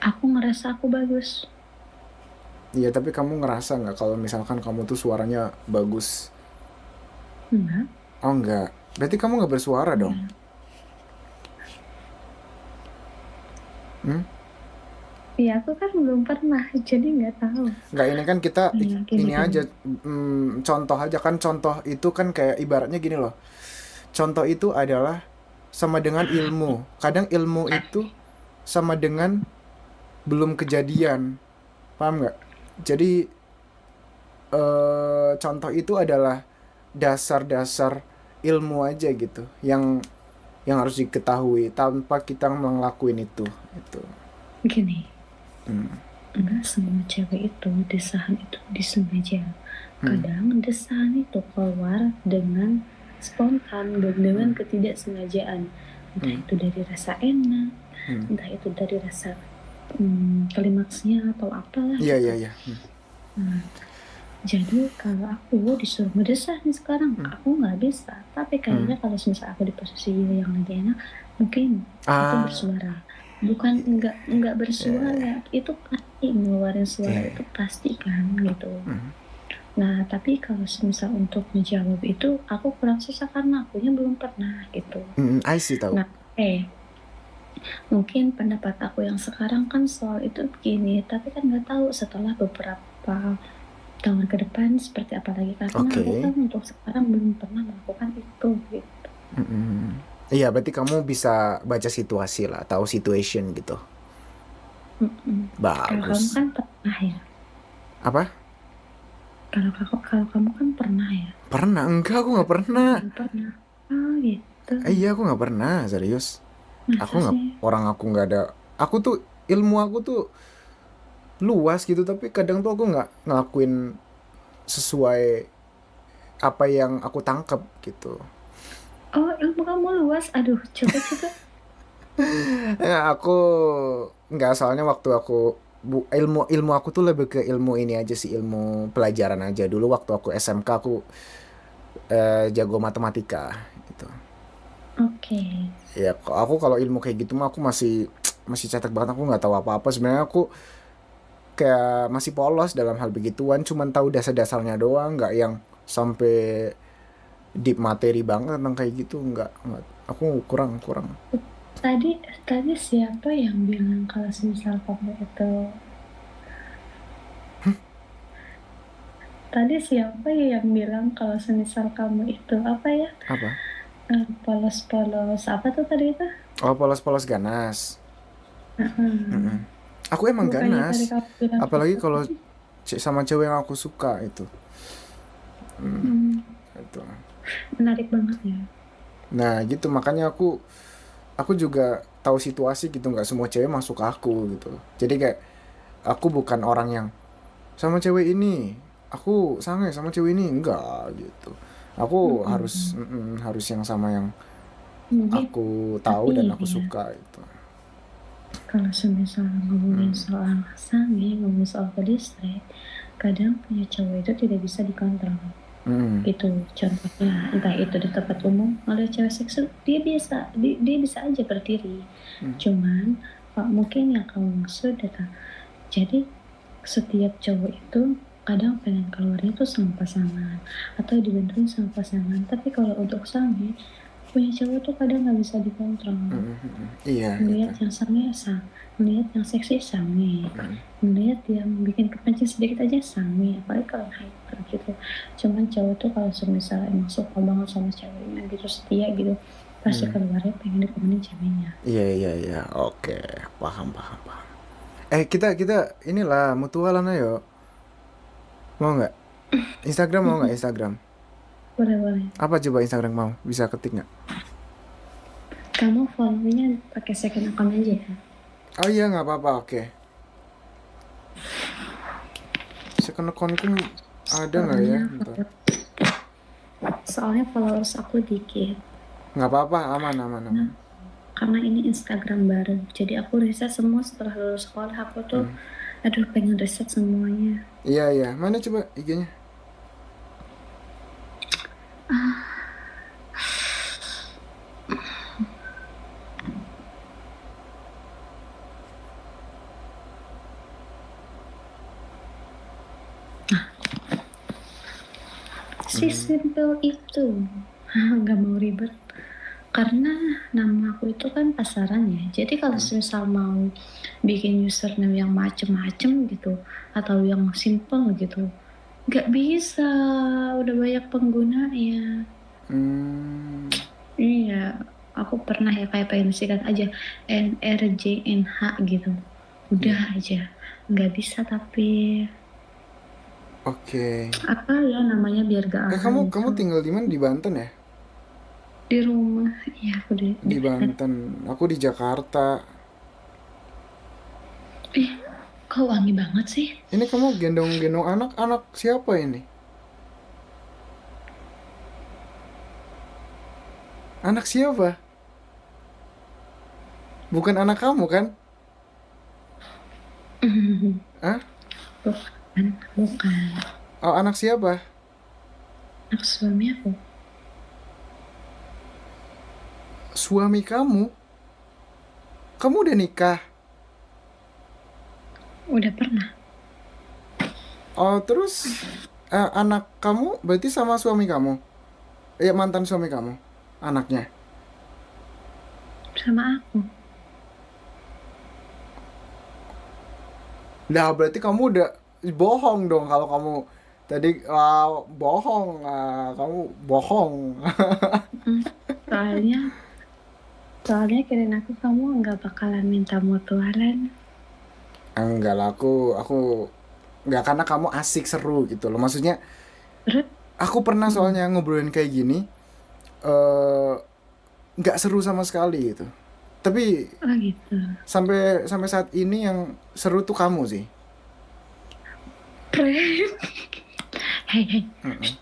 aku ngerasa aku bagus. Iya, tapi kamu ngerasa nggak kalau misalkan kamu tuh suaranya bagus? Enggak. Oh enggak, berarti kamu nggak bersuara dong. Iya aku kan belum pernah jadi nggak tahu. Nggak, ini kan kita Iya, ini gini. aja contoh aja kan. Contoh itu kan kayak ibaratnya gini loh, contoh itu adalah sama dengan ilmu. Kadang ilmu itu sama dengan belum kejadian, paham nggak? Jadi contoh itu adalah dasar-dasar ilmu aja gitu, yang harus diketahui tanpa kita ngelakuin itu. Gini, enggak semua cewek itu desahan itu disengaja. Kadang desahan itu keluar dengan spontan dan dengan ketidaksengajaan. Entah itu dari rasa enak, entah itu dari rasa klimaksnya atau apalah. Iya. Nah, jadi kalau aku disuruh ngedesah nih sekarang, aku nggak bisa. Tapi kayaknya kalau misalnya aku di posisi yang lagi enak, mungkin aku bersuara. Bukan nggak bersuara, itu pasti ngeluarin suara itu pasti kan gitu. Nah tapi kalau misal untuk menjawab itu aku kurang susah karena akunya belum pernah gitu. I see tahu. Nah mungkin pendapat aku yang sekarang kan soal itu begini, tapi kan nggak tahu setelah beberapa tahun ke depan seperti apa lagi karena aku kan untuk sekarang belum pernah melakukan itu gitu. Iya, berarti kamu bisa baca situasi lah, tahu situation gitu. Bagus. Kalau kamu kan pernah ya. Apa? Kalau kamu kan pernah ya. Pernah? Enggak, aku nggak pernah. Pernah. Oh gitu. Iya, aku nggak pernah, serius. Masa Aku nggak, sih? aku nggak ada. Aku tuh ilmu aku tuh luas gitu, tapi kadang tuh aku nggak ngelakuin sesuai apa yang aku tangkep gitu. Oh, ilmu kamu luas. Aduh, coba-coba. Aku nggak, soalnya waktu aku ilmu ilmu aku tuh lebih ke ilmu ini aja sih, ilmu pelajaran aja. Dulu waktu aku SMK aku jago matematika gitu. Oke. Ya aku kalau ilmu kayak gitu mah aku masih masih cetek banget, aku nggak tahu apa-apa sebenarnya. Aku kayak masih polos dalam hal begituan, cuman tahu dasar-dasarnya doang, nggak yang sampai deep materi banget tentang kayak gitu, nggak, aku kurang kurang. Tadi tadi siapa yang bilang kalau semisal kamu itu Tadi siapa ya yang bilang kalau semisal kamu itu apa ya? Apa? Polos-polos apa tuh tadi itu? Oh, polos-polos ganas. Heeh. Mm-mm. Aku emang Bukannya tadi ganas, kamu bilang apalagi itu? kalau sama cewek yang aku suka itu. Hmm, Itu. menarik banget ya. Nah gitu, makanya aku juga tahu situasi gitu, nggak semua cewek masuk ke aku gitu. Jadi kayak aku bukan orang yang sama cewek ini aku sange, sama cewek ini enggak gitu. Aku harus Mm-mm. harus yang sama yang Jadi, aku tahu tapi dan aku ini ya, suka itu. kalau semisal ngomongin soal sange, ngomongin soal pedestre, kadang punya cowok itu tidak bisa dikontrol. Mm, Gitu, contohnya entah itu di tempat umum oleh cewek seksi, dia bisa aja berdiri. Cuman mungkin yang kamu maksud adalah, jadi setiap cowok itu kadang pengen keluarnya tuh sama pasangan atau dibantuin sama pasangan, tapi kalau untuk sange punya cowok tuh kadang nggak bisa dikontrol. iya gitu. Melihat yang sange sang, melihat yang seksi sange, melihat yang bikin kepancing sedikit aja sange, apalagi kalau hyper gitu. Cuman cowok tuh kalau semisal emang suka banget sama ceweknya gitu, setia gitu, pasti keluarnya pengen ditemenin ceweknya. Iya iya iya, oke, paham paham paham. Kita kita inilah mutualan ayo, mau nggak? Instagram mau nggak? Instagram Boleh-boleh. apa coba? Instagram mau, bisa ketik nggak? Kamu follow-nya pakai second account aja ya. Oh iya nggak apa-apa, oke. Second accountku ada nggak ya? Bentar. Soalnya followers aku dikit. Nggak apa-apa, aman aman aman. Karena ini Instagram baru, jadi aku riset semua setelah lulus sekolah. Aku tuh aduh pengen riset semuanya. Iya iya, mana coba IG-nya? Simple itu. Nggak mau ribet. Karena nama aku itu kan pasaran ya. Jadi kalau misal mau bikin username yang macem-macem gitu, atau yang simple gitu, nggak bisa. Udah banyak pengguna ya. Iya, aku pernah ya kayak pengen sikat aja NRJNH gitu. Udah aja. Nggak bisa tapi Oke. apa ya namanya biar gak Kamu alay kamu so. tinggal di mana? Di Banten ya? Di rumah. Iya, aku di Di Medan. Banten. Aku di Jakarta. Kok wangi banget sih? Ini kamu gendong-gendong anak-anak siapa ini? Anak siapa? Bukan anak kamu kan? Hah? Bukan, bukan. Oh, anak siapa? Anak suami aku. Suami kamu? Kamu udah nikah? Udah pernah. Oh, terus anak kamu berarti sama suami kamu? Ya, mantan suami kamu? Anaknya? Sama aku. Nah, berarti kamu udah bohong dong kalau kamu tadi bohong. Kamu bohong. Hmm, Soalnya, soalnya kirain aku kamu nggak bakalan minta mutualan. Enggak lah, aku enggak, karena kamu asik seru gitu loh. Maksudnya Terus, aku pernah soalnya ngobrolin kayak gini, eh nggak seru sama sekali gitu. Tapi oh gitu. sampai sampai saat ini yang seru tuh kamu sih. Prank. Hei, hei, Mm-mm.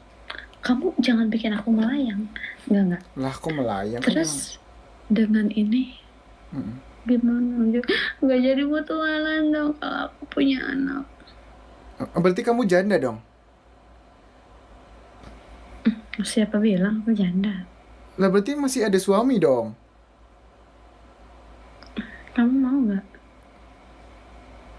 kamu jangan bikin aku melayang. Enggak. Lah kok melayang kan emang. Terus dengan ini Mm-mm. gimana? Nggak jadi mutualan dong kalau aku punya anak. Berarti kamu janda dong. Siapa bilang aku janda? Lah berarti masih ada suami dong. Kamu mau nggak?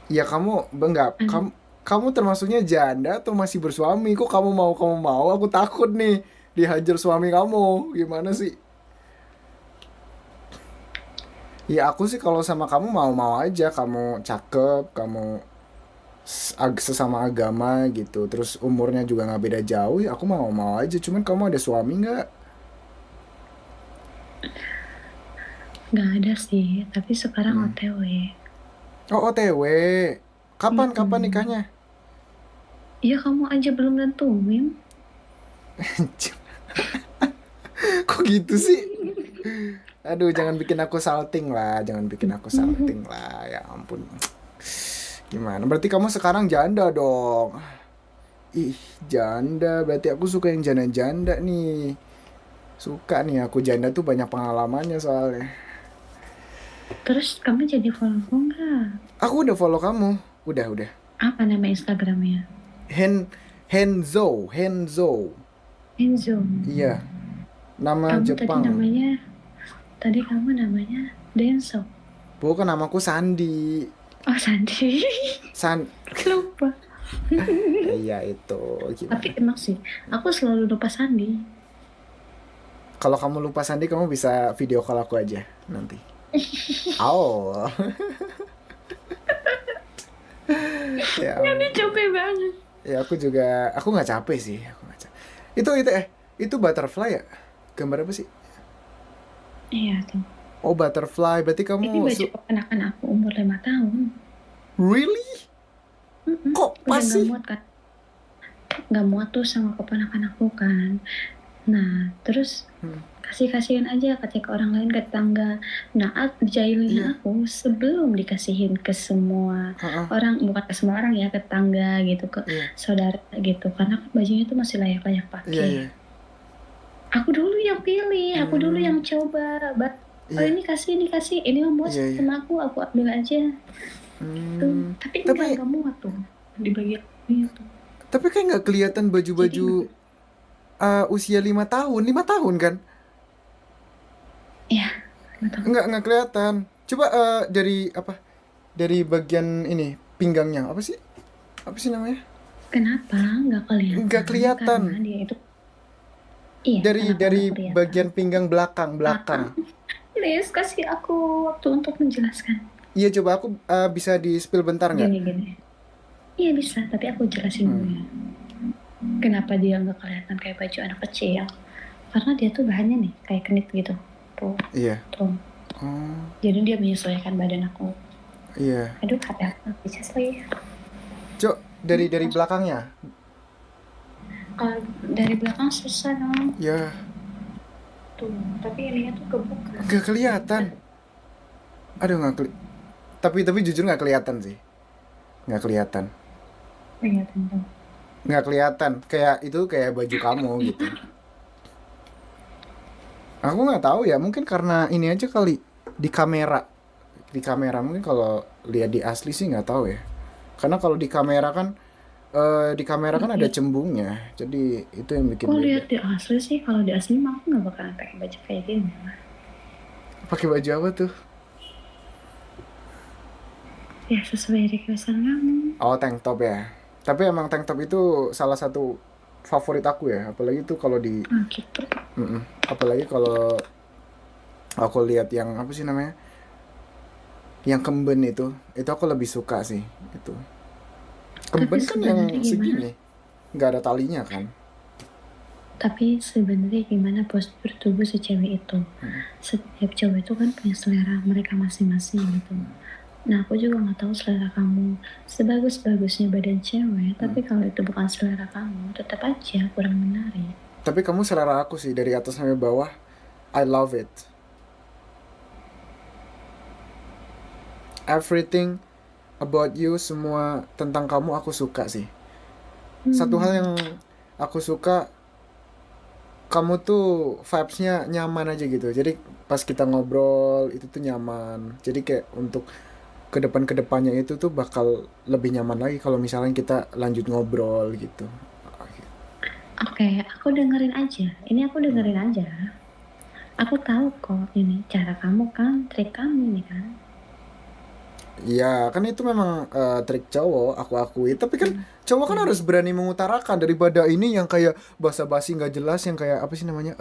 Ya kamu enggak, Anak kamu termasuknya janda atau masih bersuami? Kok kamu mau? Aku takut nih dihajar suami kamu. Gimana sih? Ya aku sih kalau sama kamu mau-mau aja. Kamu cakep, kamu sesama agama gitu. Terus umurnya juga nggak beda jauh. Ya aku mau-mau aja. Cuman kamu ada suami nggak? nggak ada sih, tapi sekarang Hmm. OTW. Oh OTW. Kapan Mm-mm. nikahnya? Iya kamu aja belum nentuin. Kok gitu sih? Aduh, jangan bikin aku salting lah, jangan bikin aku salting lah. Ya ampun. Gimana? Berarti kamu sekarang janda dong. Ih, janda. Berarti aku suka yang janda-janda nih. Suka nih aku janda tuh banyak pengalamannya soalnya. Terus kamu jadi follow aku nggak? Aku udah follow kamu. Udah. Apa nama Instagramnya? Henzo. Enzo. Iya, nama Kamu tadi Jepang. namanya, tadi kamu namanya Denso. Bukan namaku Sandi. Oh Sandi. San Lupa. Iya itu Tapi gimana? emang sih, aku selalu lupa Sandi. Kalau kamu lupa Sandi, kamu bisa video call aku aja nanti. Oh, ya Ini ampun. capek banget. Ya aku nggak capek sih. Aku nggak capek. Itu butterfly ya? Gambar apa sih? Iya tuh. Oh butterfly, berarti Ini kamu baju keponakan aku umur 5 tahun. really? Kok Udah pas nggak sih? muat kan? Nggak muat tuh sama keponakan aku kan. Nah, terus Hmm, kasih-kasihin aja ketika orang lain ke tetangga. Nah, jahilnya iya, aku sebelum dikasihin ke semua heeh, orang, bukan ke semua orang ya, ke tetangga gitu, ke iya, saudara gitu. Karena kan bajunya tuh masih layak-layak iya, pakai. iya, Aku dulu yang pilih, aku dulu hmm, yang coba. Oh iya, ini kasih, ini mah muat iya, iya, sama aku ambil aja. Tuh, hmm. tapi Tapi enggak muat tuh di bagian ini tuh. tapi kayak nggak kelihatan Jadi baju-baju usia 5 tahun, 5 tahun kan? ya, nggak tahu Nggak kelihatan. Coba dari apa? Dari bagian ini pinggangnya apa sih? Apa sih namanya? kenapa nggak Nggak kelihatan kelihatan. karena dia itu iya Dari kenapa dari nggak kelihatan. bagian pinggang belakang belakang. Ah, please kasih aku waktu untuk menjelaskan. Iya coba aku bisa di spill bentar nggak? Gini. Iya bisa, tapi aku jelasin dulu Hmm. ya. Kenapa dia nggak kelihatan kayak baju anak kecil? Karena dia tuh bahannya nih kayak knit gitu. Tuh, Iya. tuh. Oh Jadi dia menyesuaikan badan aku. iya. Aduh, HP aku bisa lagi. Cok dari belakangnya. Kalau dari belakang susah dong. Ya Tuh, tapi ininya tuh kebuka. nggak kelihatan. Aduh nggak keli. Tapi jujur nggak kelihatan sih. Nggak kelihatan. Kelihatan tuh. Nggak kelihatan. Kayak itu kayak baju kamu gitu. Aku nggak tahu ya. Mungkin karena ini aja kali di kamera. Di kamera mungkin kalau lihat di asli sih nggak tahu ya. Karena kalau di kamera kan ada Iya. cembungnya. Jadi itu yang bikin Kok beda. lihat di asli sih? Kalau di asli mah aku nggak bakalan pakai baju kayak gini. Pakai baju apa tuh? Ya sesuai requestan kamu. Oh tank top ya. Tapi emang tank top itu salah satu favorit aku ya. Apalagi tuh kalau di, Ah gitu. apalagi kalau aku lihat yang apa sih namanya? Yang kemben itu aku lebih suka sih itu. Tapi Kemben kan yang sebenarnya gimana? segini, nggak ada talinya kan? Tapi sebenarnya gimana postur tubuh si cewek itu? Setiap cewek itu kan punya selera mereka masing-masing gitu. Nah, aku juga nggak tahu selera kamu. Sebagus-bagusnya badan cewek, tapi kalau itu bukan selera kamu, tetap aja kurang menarik. Tapi kamu selera aku sih dari atas sampai bawah. I love it. Everything about you, semua tentang kamu aku suka sih. Satu hal Hmm. yang aku suka, kamu tuh vibes-nya nyaman aja gitu. Jadi pas kita ngobrol itu tuh nyaman. Jadi kayak untuk ke depannya itu tuh bakal lebih nyaman lagi kalau misalnya kita lanjut ngobrol gitu. Oke, aku dengerin aja. Ini aku dengerin aja. Aku tahu kok ini cara kamu kan, trik kamu nih kan. Iya, kan itu memang trik cowok, aku akui. Tapi kan Hmm. cowok kan Hmm. harus berani mengutarakan daripada ini yang kayak basa-basi nggak jelas, yang kayak apa sih namanya?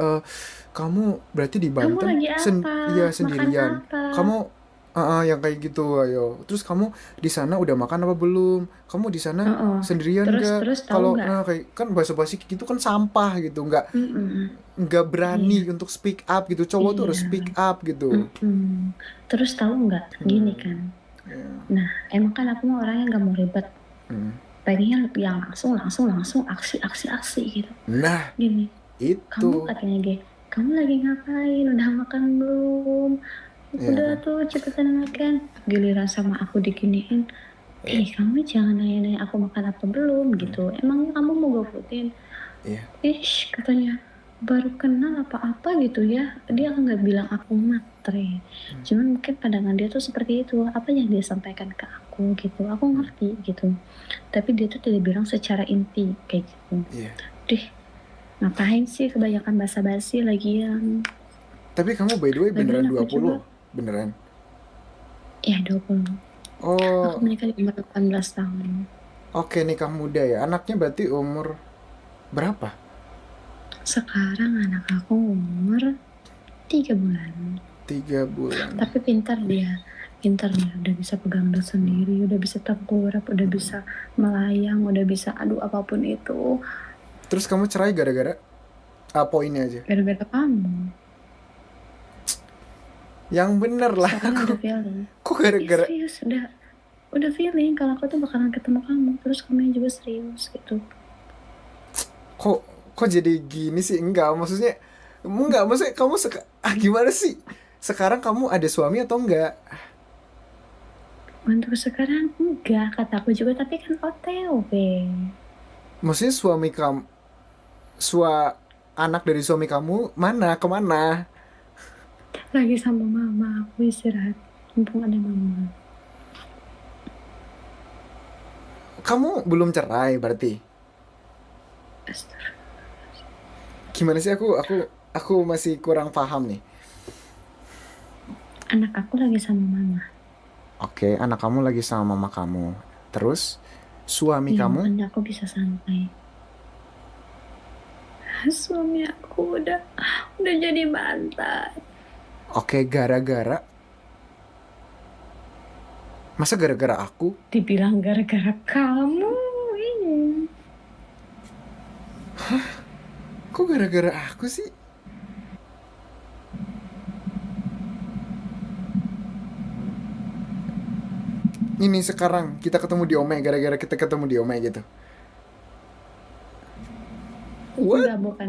Kamu berarti di Kamu Banten lagi apa? iya Makan sendirian. apa? Kamu yang kayak gitu, ayo. Terus kamu di sana udah makan apa belum? Kamu di sana Oh, oh. sendirian Terus nggak? terus tahu Kalau nggak? kayak kan basa-basi gitu kan sampah gitu, Mm-mm. nggak Iya, berani untuk speak up gitu. Cowok tuh harus iya. speak up gitu. Mm-mm. Terus tahu nggak? Gini Hmm, kan. ya. Nah, emang kan aku mah orangnya nggak mau ribet. Hmm. Pengennya yang langsung aksi gitu. Nah, Gini, kamu itu. katanya kamu lagi ngapain? Udah makan belum? Udah Ya. tuh cepetan makan. Giliran sama aku diginiin, kamu jangan nanya-nanya aku makan apa belum gitu. Emangnya kamu mau gofoodin? Iya. Ish, katanya baru kenal apa-apa gitu ya. Dia nggak bilang aku matre. Cuman mungkin pandangan dia tuh seperti itu. Apa yang dia sampaikan ke aku gitu. Aku ngerti gitu. Tapi dia tuh tidak bilang secara inti kayak gitu. Iya. Dih, ngapain sih kebanyakan basa-basi lagian. Tapi kamu by the way Lagian beneran aku 20? juga, Beneran? ya 20. Aku Oh, menikah di umur 18 tahun. oke, nikah muda ya. Anaknya berarti umur berapa? Sekarang anak aku umur 3 bulan. 3 bulan. Tapi pintar dia, udah bisa pegang dot sendiri, udah bisa tengkurap, udah bisa melayang, udah bisa aduh apapun itu. Terus kamu cerai gara-gara poinnya aja. Gara-gara kamu. Yang bener lah. Soalnya udah feeling. Kok gara-gara Serius, udah feeling kalau aku tuh bakalan ketemu kamu, terus kamu juga serius gitu. kok kok jadi gini sih? Enggak, maksudnya kamu gimana sih? Sekarang kamu ada suami atau enggak? Untuk sekarang enggak, kataku juga, tapi kan OTW. Maksudnya suami kamu, anak dari suami kamu mana? Kemana? Lagi sama mama, aku istirahat. Mumpung ada mama. Kamu belum cerai berarti? Astaga. Gimana sih, aku masih kurang paham nih. Anak aku lagi sama mama. Oke, anak kamu lagi sama mama kamu. Terus suami Iya, kamu? makanya aku bisa santai. Suami aku udah jadi mantan. Oke, gara-gara masa gara-gara aku? Dibilang gara-gara kamu. Iya. Kok gara-gara aku sih? Ini sekarang kita ketemu di Ome, gara-gara kita ketemu di Ome gitu. What? Enggak, bukan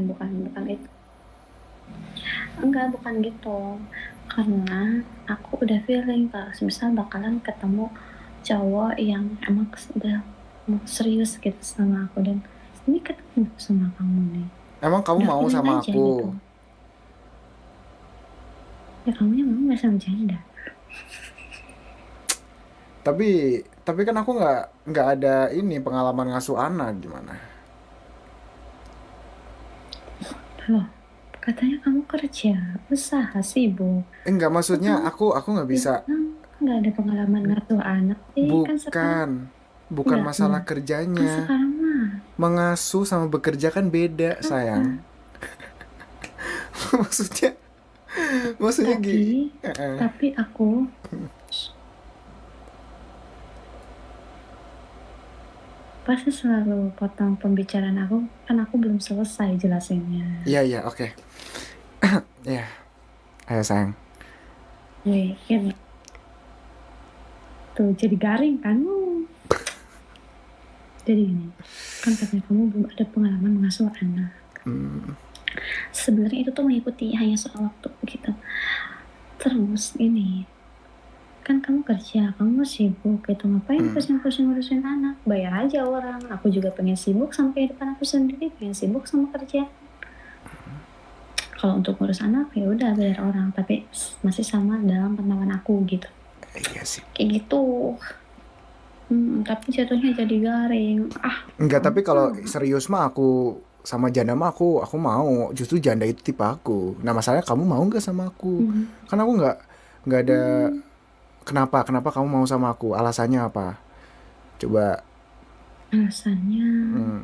itu. Enggak, bukan gitu. Karena aku udah feeling kalau misal bakalan ketemu cowok yang emang udah mau serius gitu sama aku, dan ini ketemu sama kamu nih. Emang kamu Udah mau feeling sama aja gitu. aku? Ya kamunya mau nggak sama janda? Tapi kan aku nggak ada ini pengalaman ngasuh anak gimana? Loh, katanya kamu kerja, usaha, sibuk. Enggak, Kok maksudnya kamu aku nggak bisa. bilang nggak ada pengalaman ngasuh anak sih? Kan sekarang Bukan masalah enggak. Kan kerjanya. sekarang mah. Mengasuh sama bekerja kan beda, sayang. Apa? maksudnya maksudnya Tapi, tapi aku pasti selalu potong pembicaraan aku, kan aku belum selesai jelasinnya. iya iya, oke. Iya, ayo sayang. Wih, kan tuh jadi garing kan? Jadi gini, kan katanya kamu belum ada pengalaman mengasuh anak. Sebenarnya itu tuh mengikuti hanya soal waktu gitu. Terus ini, kan kamu kerja, kamu sibuk gitu, ngapain pusing-pusing ngurusin anak, bayar aja orang. Aku juga pengen sibuk sama kehidupan aku sendiri, pengen sibuk sama kerja. Kalau untuk ngurus anak ya udah bayar orang, tapi masih sama dalam pantauan aku gitu. Iya sih. Kayak gitu. Tapi jatuhnya jadi garing. Enggak, tapi kalau gampang. serius mah aku sama janda mah aku mau. Justru janda itu tipe aku. Nah, masalahnya kamu mau nggak sama aku? Hmm. Kan aku nggak ada Hmm. kenapa kamu mau sama aku? Alasannya apa? Coba. Alasannya Hmm,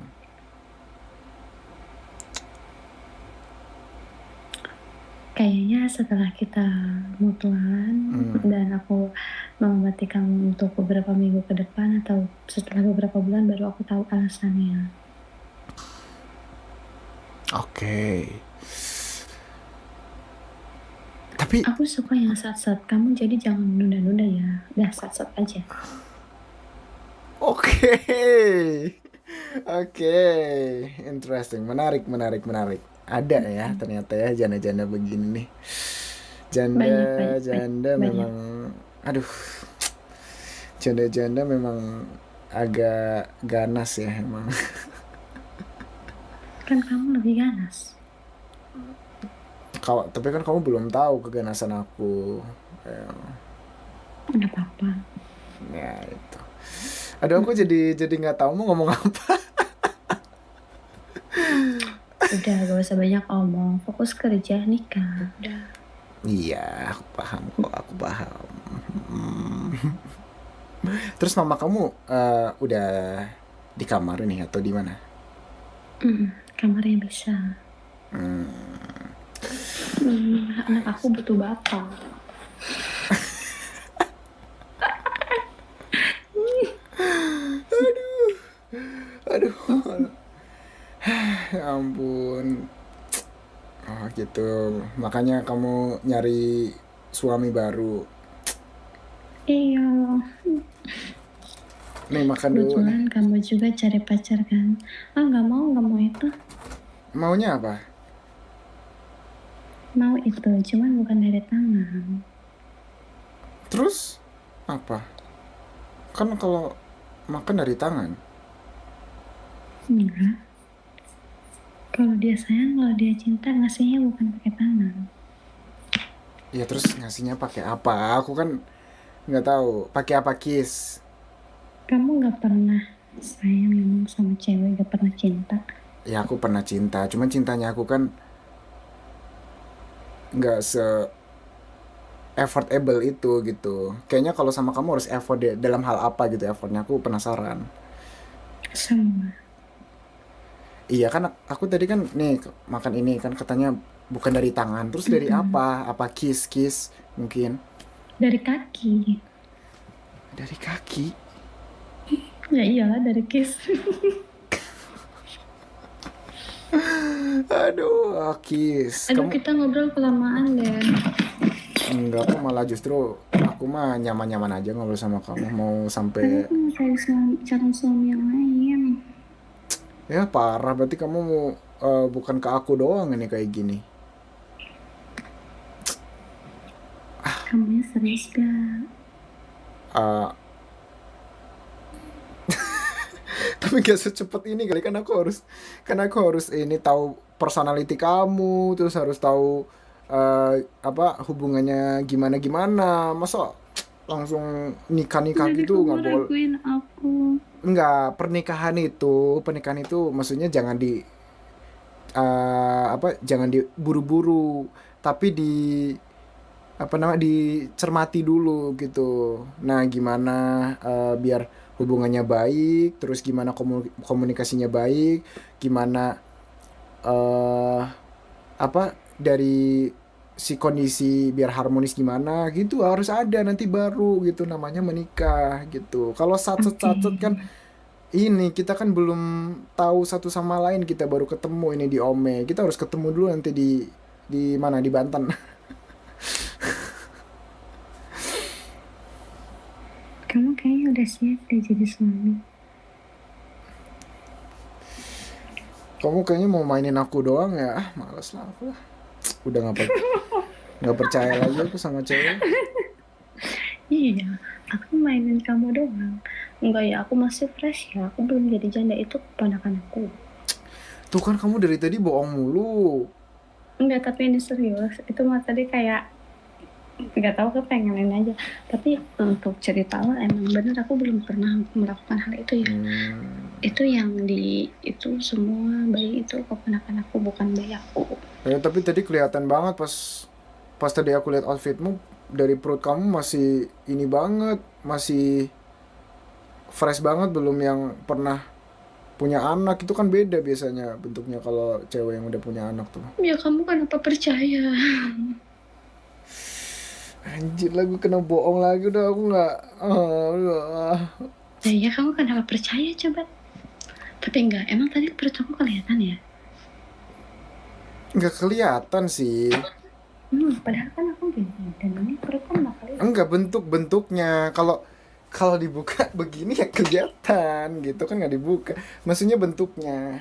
kayaknya setelah kita mutualan dan aku mengobati kamu untuk beberapa minggu ke depan atau setelah beberapa bulan baru aku tahu alasannya. oke. Tapi Aku suka yang sat-sat, kamu jadi jangan nunda-nunda ya. Udah sat-sat aja. oke. Oke. Interesting. Menarik. Ada ya ternyata ya janda-janda begini nih. Banyak. Janda Banyak. memang, aduh, janda-janda memang agak ganas ya emang. Kan kamu lebih ganas. Tapi kan kamu belum tahu keganasan aku. Ya, Udah apa-apa. ya itu. Aduh, aku jadi nggak tahu mau ngomong apa. Udah gak usah banyak omong. Fokus kerja, nikah. Udah. Iya, aku paham kok, aku paham. Hmm. Terus mama kamu udah di kamar nih atau di mana? Kamarnya bisa. Anak aku butuh bapak. Aduh, ya ampun. Oh gitu, makanya kamu nyari suami baru. Iya. Nih makan dulu nih. Kebetulan kamu juga cari pacar kan? Gak mau itu. Maunya apa? Mau itu, cuman bukan dari tangan. Terus apa? Kan kalau makan dari tangan. Enggak. Kalau dia sayang, kalau dia cinta, ngasihnya bukan pakai tangan. Ya terus ngasihnya pakai apa? Aku kan nggak tahu. Pakai apa kiss? Kamu gak pernah sayang emang sama cewek, gak pernah cinta. Ya aku pernah cinta, cuman cintanya aku kan nggak se effortable itu gitu. Kayaknya kalau sama kamu harus effort dalam hal apa gitu effortnya, aku penasaran. Semua. Iya kan aku tadi kan nih makan ini kan katanya bukan dari tangan. Terus dari apa? Apa kiss mungkin? Dari kaki. Dari kaki. Ya iyalah dari kiss. Aduh, kiss. Aduh, kita ngobrol kelamaan deh. Enggak, aku malah justru aku mah nyaman-nyaman aja ngobrol sama kamu. Mau Tapi sampai aku mau cari calon suami yang lain. ya parah berarti kamu bukan ke aku doang ini kayak gini. Kamu serius gak? Eh, tapi gak secepat ini kali kan aku harus ini tahu personality kamu, terus harus tahu apa hubungannya gimana masa langsung nikah Jadi gitu kamu nggak boleh. raguin aku. Nggak, pernikahan itu maksudnya jangan jangan diburu-buru, tapi apa namanya dicermati dulu gitu. Nah, gimana biar hubungannya baik, terus gimana komunikasinya baik, gimana eh apa dari si kondisi biar harmonis gimana gitu harus ada nanti baru gitu namanya menikah gitu. Kalau Oke. satset kan ini kita kan belum tahu satu sama lain, kita baru ketemu ini di Ome. Kita harus ketemu dulu nanti di mana di Banten. Kamu kayaknya udah siap deh jadi suami. Kamu kayaknya mau mainin aku doang ya. Males lah aku lah. Udah nggak percaya lagi aku sama cewek. Iya, aku mainin kamu doang. Enggak ya, aku masih fresh ya. Aku belum jadi janda, itu keponakan aku. Tuh kan kamu dari tadi bohong mulu. Enggak, tapi ini serius. Itu mah tadi kayak nggak tahu kepengenin aja. Tapi untuk cerita lo emang bener aku belum pernah melakukan hal itu ya. Itu yang itu semua bayi itu keponakan aku, bukan bayi aku. Tapi tadi kelihatan banget pas tadi aku lihat outfitmu, dari perut kamu masih ini banget, masih fresh banget, belum yang pernah punya anak. Itu kan beda biasanya bentuknya kalau cewek yang udah punya anak tuh. Ya kamu kenapa percaya? Anjir lah, gue kena bohong lagi, udah aku nggak. Ya kamu kenapa percaya coba? Tapi enggak, emang tadi perut aku kelihatan ya? Nggak kelihatan sih. Padahal kan aku gini, dan ini perut kan nggak kelihatan. Enggak, bentuknya. Kalau dibuka begini ya kelihatan gitu kan, nggak dibuka. Maksudnya bentuknya.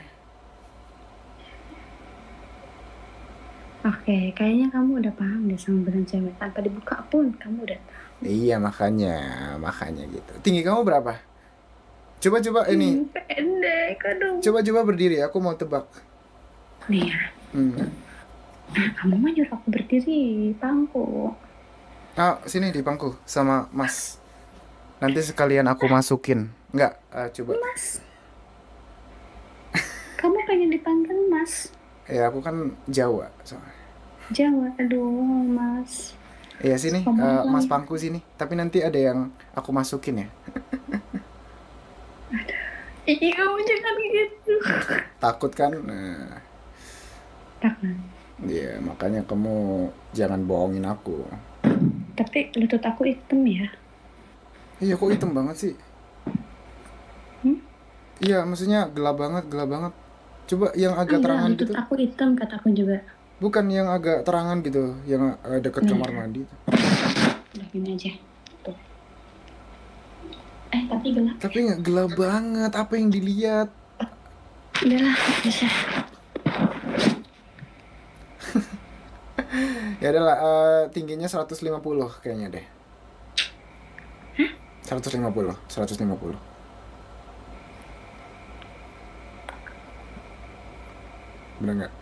Oke, kayaknya kamu udah paham deh sama bentuk cewek. Tanpa dibuka pun kamu udah tahu. Iya, makanya gitu. Tinggi kamu berapa? Coba ini. Pendek, aduh. Coba berdiri, aku mau tebak. Nih ya. Kamu mah nyuruh aku berdiri, pangku. Sini di pangku sama Mas. Nanti sekalian aku masukin. Enggak, coba. Mas. Kamu pengen dipanggil Mas? Ya, aku kan Jawa soalnya. Jawa, aduh Mas. Iya, sini, Mas pangku sini. Tapi nanti ada yang aku masukin ya. Ih, kamu jangan gitu. Takut kan? Takut. Iya, makanya kamu jangan bohongin aku. Tapi lutut aku hitam ya? Iya, kok hitam banget sih? Iya, maksudnya gelap banget. Coba yang agak terangan lutut gitu. aku hitam, kataku juga. Bukan yang agak terangan gitu, yang dekat kamar mandi. Udah gini aja. Tuh. Tapi gelap. Tapi nggak gelap banget, apa yang dilihat? Udahlah, bisa. Ya adalah, tingginya 150 kayaknya deh. 150. Bener nggak?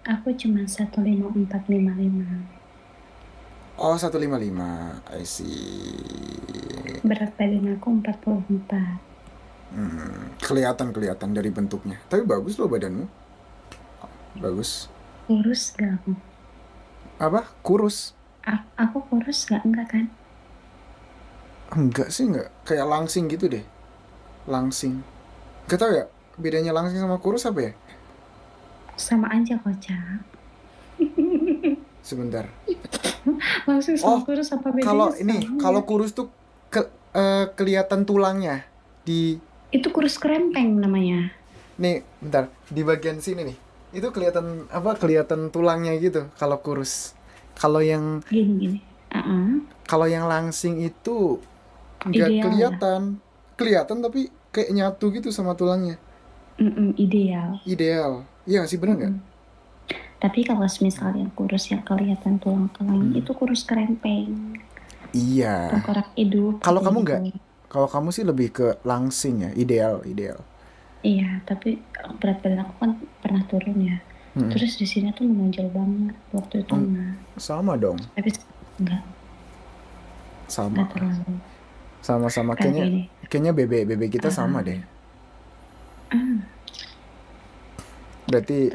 Aku cuma 15455. Oh, 155. I see. Berat badan aku 44. Kelihatan dari bentuknya. Tapi bagus loh badanmu. Bagus. Kurus gak aku? Apa? Kurus? Aku kurus gak? Enggak kan? Enggak sih, enggak. Kayak langsing gitu deh. Langsing. Gak tau ya, bedanya langsing sama kurus apa ya? Sama aja kocak. Sebentar. Langsing sama kurus apa bedanya? Kalau kurus tuh kelihatan tulangnya di. Itu kurus kerempeng namanya. Nih, bentar. Di bagian sini nih. Itu kelihatan kelihatan tulangnya gitu kalau kurus. Kalau yang gini. Kalau yang langsing itu nggak kelihatan. Kelihatan tapi kayak nyatu gitu sama tulangnya. Ideal. Iya sih, bener nggak? Tapi kalau misalnya kurus yang kelihatan tulang-tulangnya itu kurus kerempeng. Iya. Tengkorak hidup. Kalau kamu nggak? Kalau kamu sih lebih ke langsing ya, ideal. Iya, tapi berat badan aku kan pernah turun ya. Terus di sini tuh menonjol banget waktu itu mah. Sama dong. Tapi enggak. Sama. Enggak terlalu. Sama kayaknya bebe kita sama deh. Berarti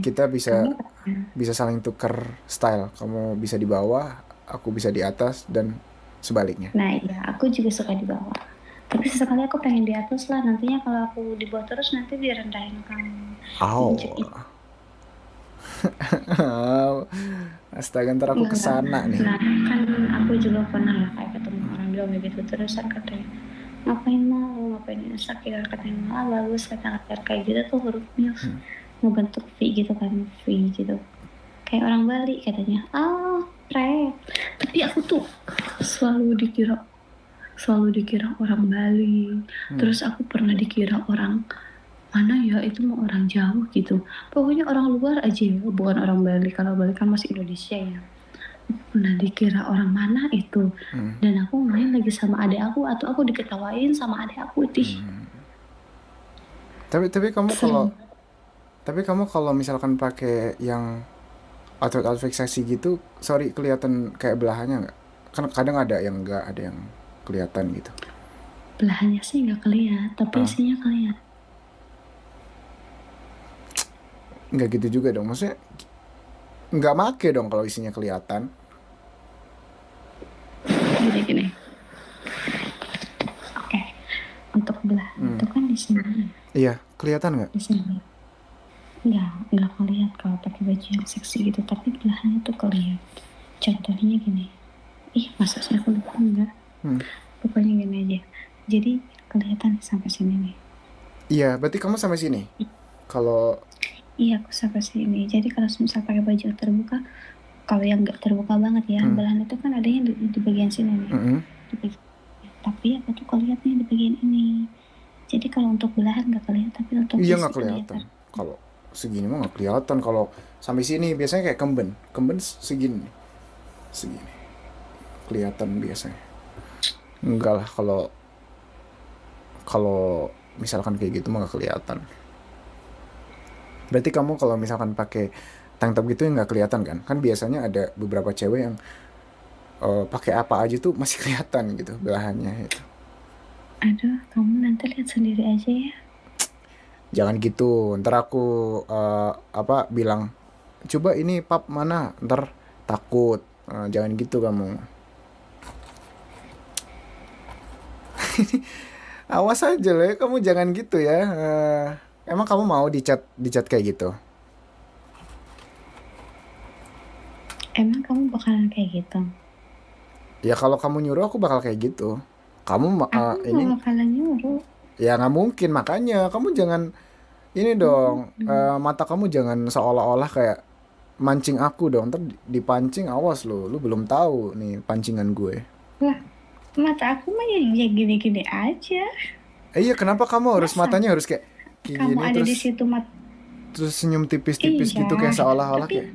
kita bisa saling tuker style. Kamu bisa di bawah, aku bisa di atas dan sebaliknya. Nah iya, aku juga suka di bawah. Tapi sesekali aku pengen di atas lah. Nantinya kalau aku di bawah terus nanti direndahin kamu. Astaga, ntar aku kesana nih. Nah kan aku juga pernah lah kayak ketemu orang bilang begitu, terusan katanya ngapain sakit, katanya bagus kata kayak gitu tuh huruf MILF ngebentuk V gitu kan, V gitu kayak orang Bali katanya. Tapi aku tuh selalu dikira orang Bali. Terus aku pernah dikira orang mana ya itu mau orang jauh gitu. Pokoknya orang luar aja ya, bukan orang Bali. Kalau Bali kan masih Indonesia ya. Pernah dikira orang mana itu. Dan aku main lagi sama adik aku atau aku diketawain sama adik aku ih. Tapi kamu kalau Serem. misalkan pakai yang outfit seksi gitu, sorry, kelihatan kayak belahannya nggak? Kan kadang ada yang nggak, ada yang kelihatan gitu. Belahannya sih nggak kelihatan, tapi Ah, isinya kelihatan. nggak gitu juga dong. Maksudnya nggak make dong kalau isinya kelihatan. Gini-gini. Oke, untuk belahan itu kan di sini. Iya, kelihatan nggak? Di sini. Nggak kelihatan kalau pakai baju yang seksi gitu, tapi belahannya tuh kelihatan. Contohnya gini. Ih, masa sih aku lupa enggak? Pokoknya gini aja. Jadi kelihatan sampai sini nih. Iya, berarti kamu sampai sini. Kalau Iya, aku sampai sini. Jadi kalau misal pakai baju yang terbuka, kalau yang nggak terbuka banget ya, belahan itu kan adanya di bagian sini nih. Di bagian, tapi aku tuh kelihatan di bagian ini. Jadi kalau untuk belahan nggak kelihatan, tapi untuk iya isi nggak kelihatan. Kalau segini mah nggak kelihatan. Kalau sampai sini biasanya kayak kemben segini, segini kelihatan biasanya. Enggak lah, kalau kalau misalkan kayak gitu mah nggak kelihatan. Berarti kamu kalau misalkan pakai tank top gitu nggak kelihatan kan? Kan biasanya ada beberapa cewek yang pakai apa aja tuh masih kelihatan gitu belahannya itu. Aduh, kamu nanti lihat sendiri aja ya. Jangan gitu. Ntar aku bilang, coba ini pap mana? Ntar takut. Jangan gitu kamu. Awas aja lah ya, kamu jangan gitu ya. Emang kamu mau dicat kayak gitu? Emang kamu bakalan kayak gitu? Ya kalau kamu nyuruh aku bakal kayak gitu. Kamu Aku nggak ini bakalan nyuruh. ya nggak mungkin, makanya kamu jangan ini dong. Mata kamu jangan seolah-olah kayak mancing aku dong. Ntar dipancing, awas lu belum tahu nih pancingan gue. Lah, mata aku mah ya gini-gini aja. Iya, kenapa kamu harus Masa matanya harus kayak kamu gini ada di terus situ senyum tipis-tipis iya, gitu kayak seolah-olah tapi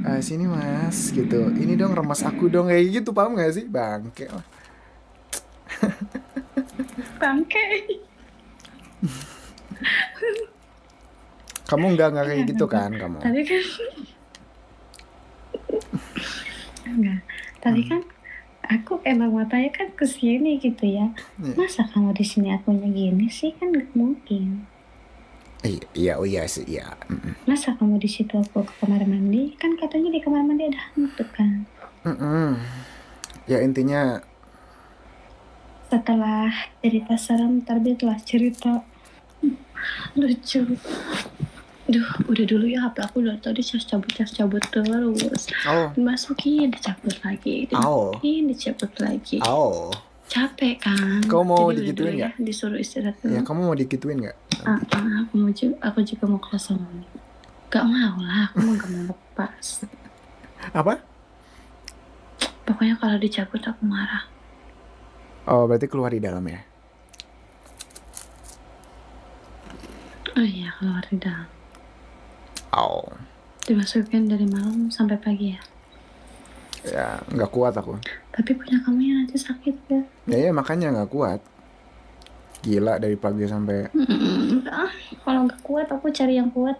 kayak sini mas gitu. Ini dong remas aku dong kayak gitu, paham gak sih? Bangke lah. bangke. Kamu nggak kayak gitu kan kamu? Tadi kan enggak. Tadi kan aku emang matanya kan ke sini gitu ya. Masa kamu di sini akunya gini sih, kan nggak mungkin. Iya, oh iya sih, iya. Masa kamu di situ aku ke kamar mandi, kan katanya di kamar mandi ada hantu kan. Ya intinya Setelah cerita serem terbitlah cerita lucu. Duh, udah dulu ya, HP aku udah tadi cabut terus. Dimasukin, dicabut lagi, dimasukin, dicabut lagi. Capek kan. Kamu mau Jadi udah digituin dulu ya, nggak? disuruh istirahat dulu. Ya kamu mau digituin nggak? Aku juga mau kelas sama ini. Gak mau lah, aku mau gak mau lepas. Apa? Pokoknya kalau dicabut aku marah. Oh, berarti keluar di dalam ya? Oh iya, keluar di dalam. Oh. Dimasukin dari malam sampai pagi ya. Ya, nggak kuat aku. Tapi punya kamu yang nanti sakit ya. Ya makanya nggak kuat. Gila dari pagi sampai. Kalau nggak kuat aku cari yang kuat.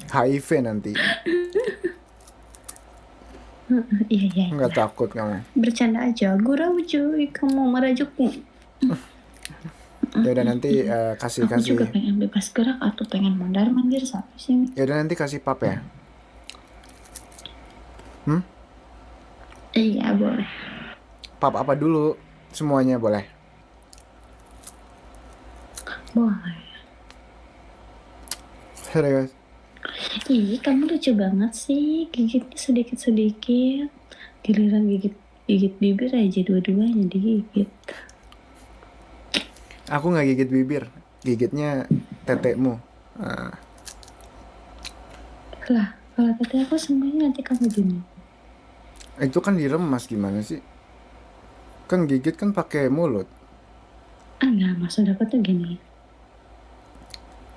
HIV nanti. Iya. Nggak takut kamu. Bercanda aja, gurau cuy, kamu merajukku. Ya udah nanti kasih. Aku juga pengen bebas gerak atau pengen mondar-mandir sampai sini. Ya udah nanti kasih pap ya. Iya boleh. Pap apa dulu? Semuanya boleh. Boleh. Serius. Ih, kamu lucu banget sih, gigitnya sedikit-sedikit. Giliran gigit bibir aja dua-duanya digigit. Aku nggak gigit bibir, gigitnya tetekmu. Lah, kalau tete aku semuanya nanti kamu gini. Itu kan diremas, gimana sih? Kan gigit kan pakai mulut. Enggak, maksud aku tuh gini.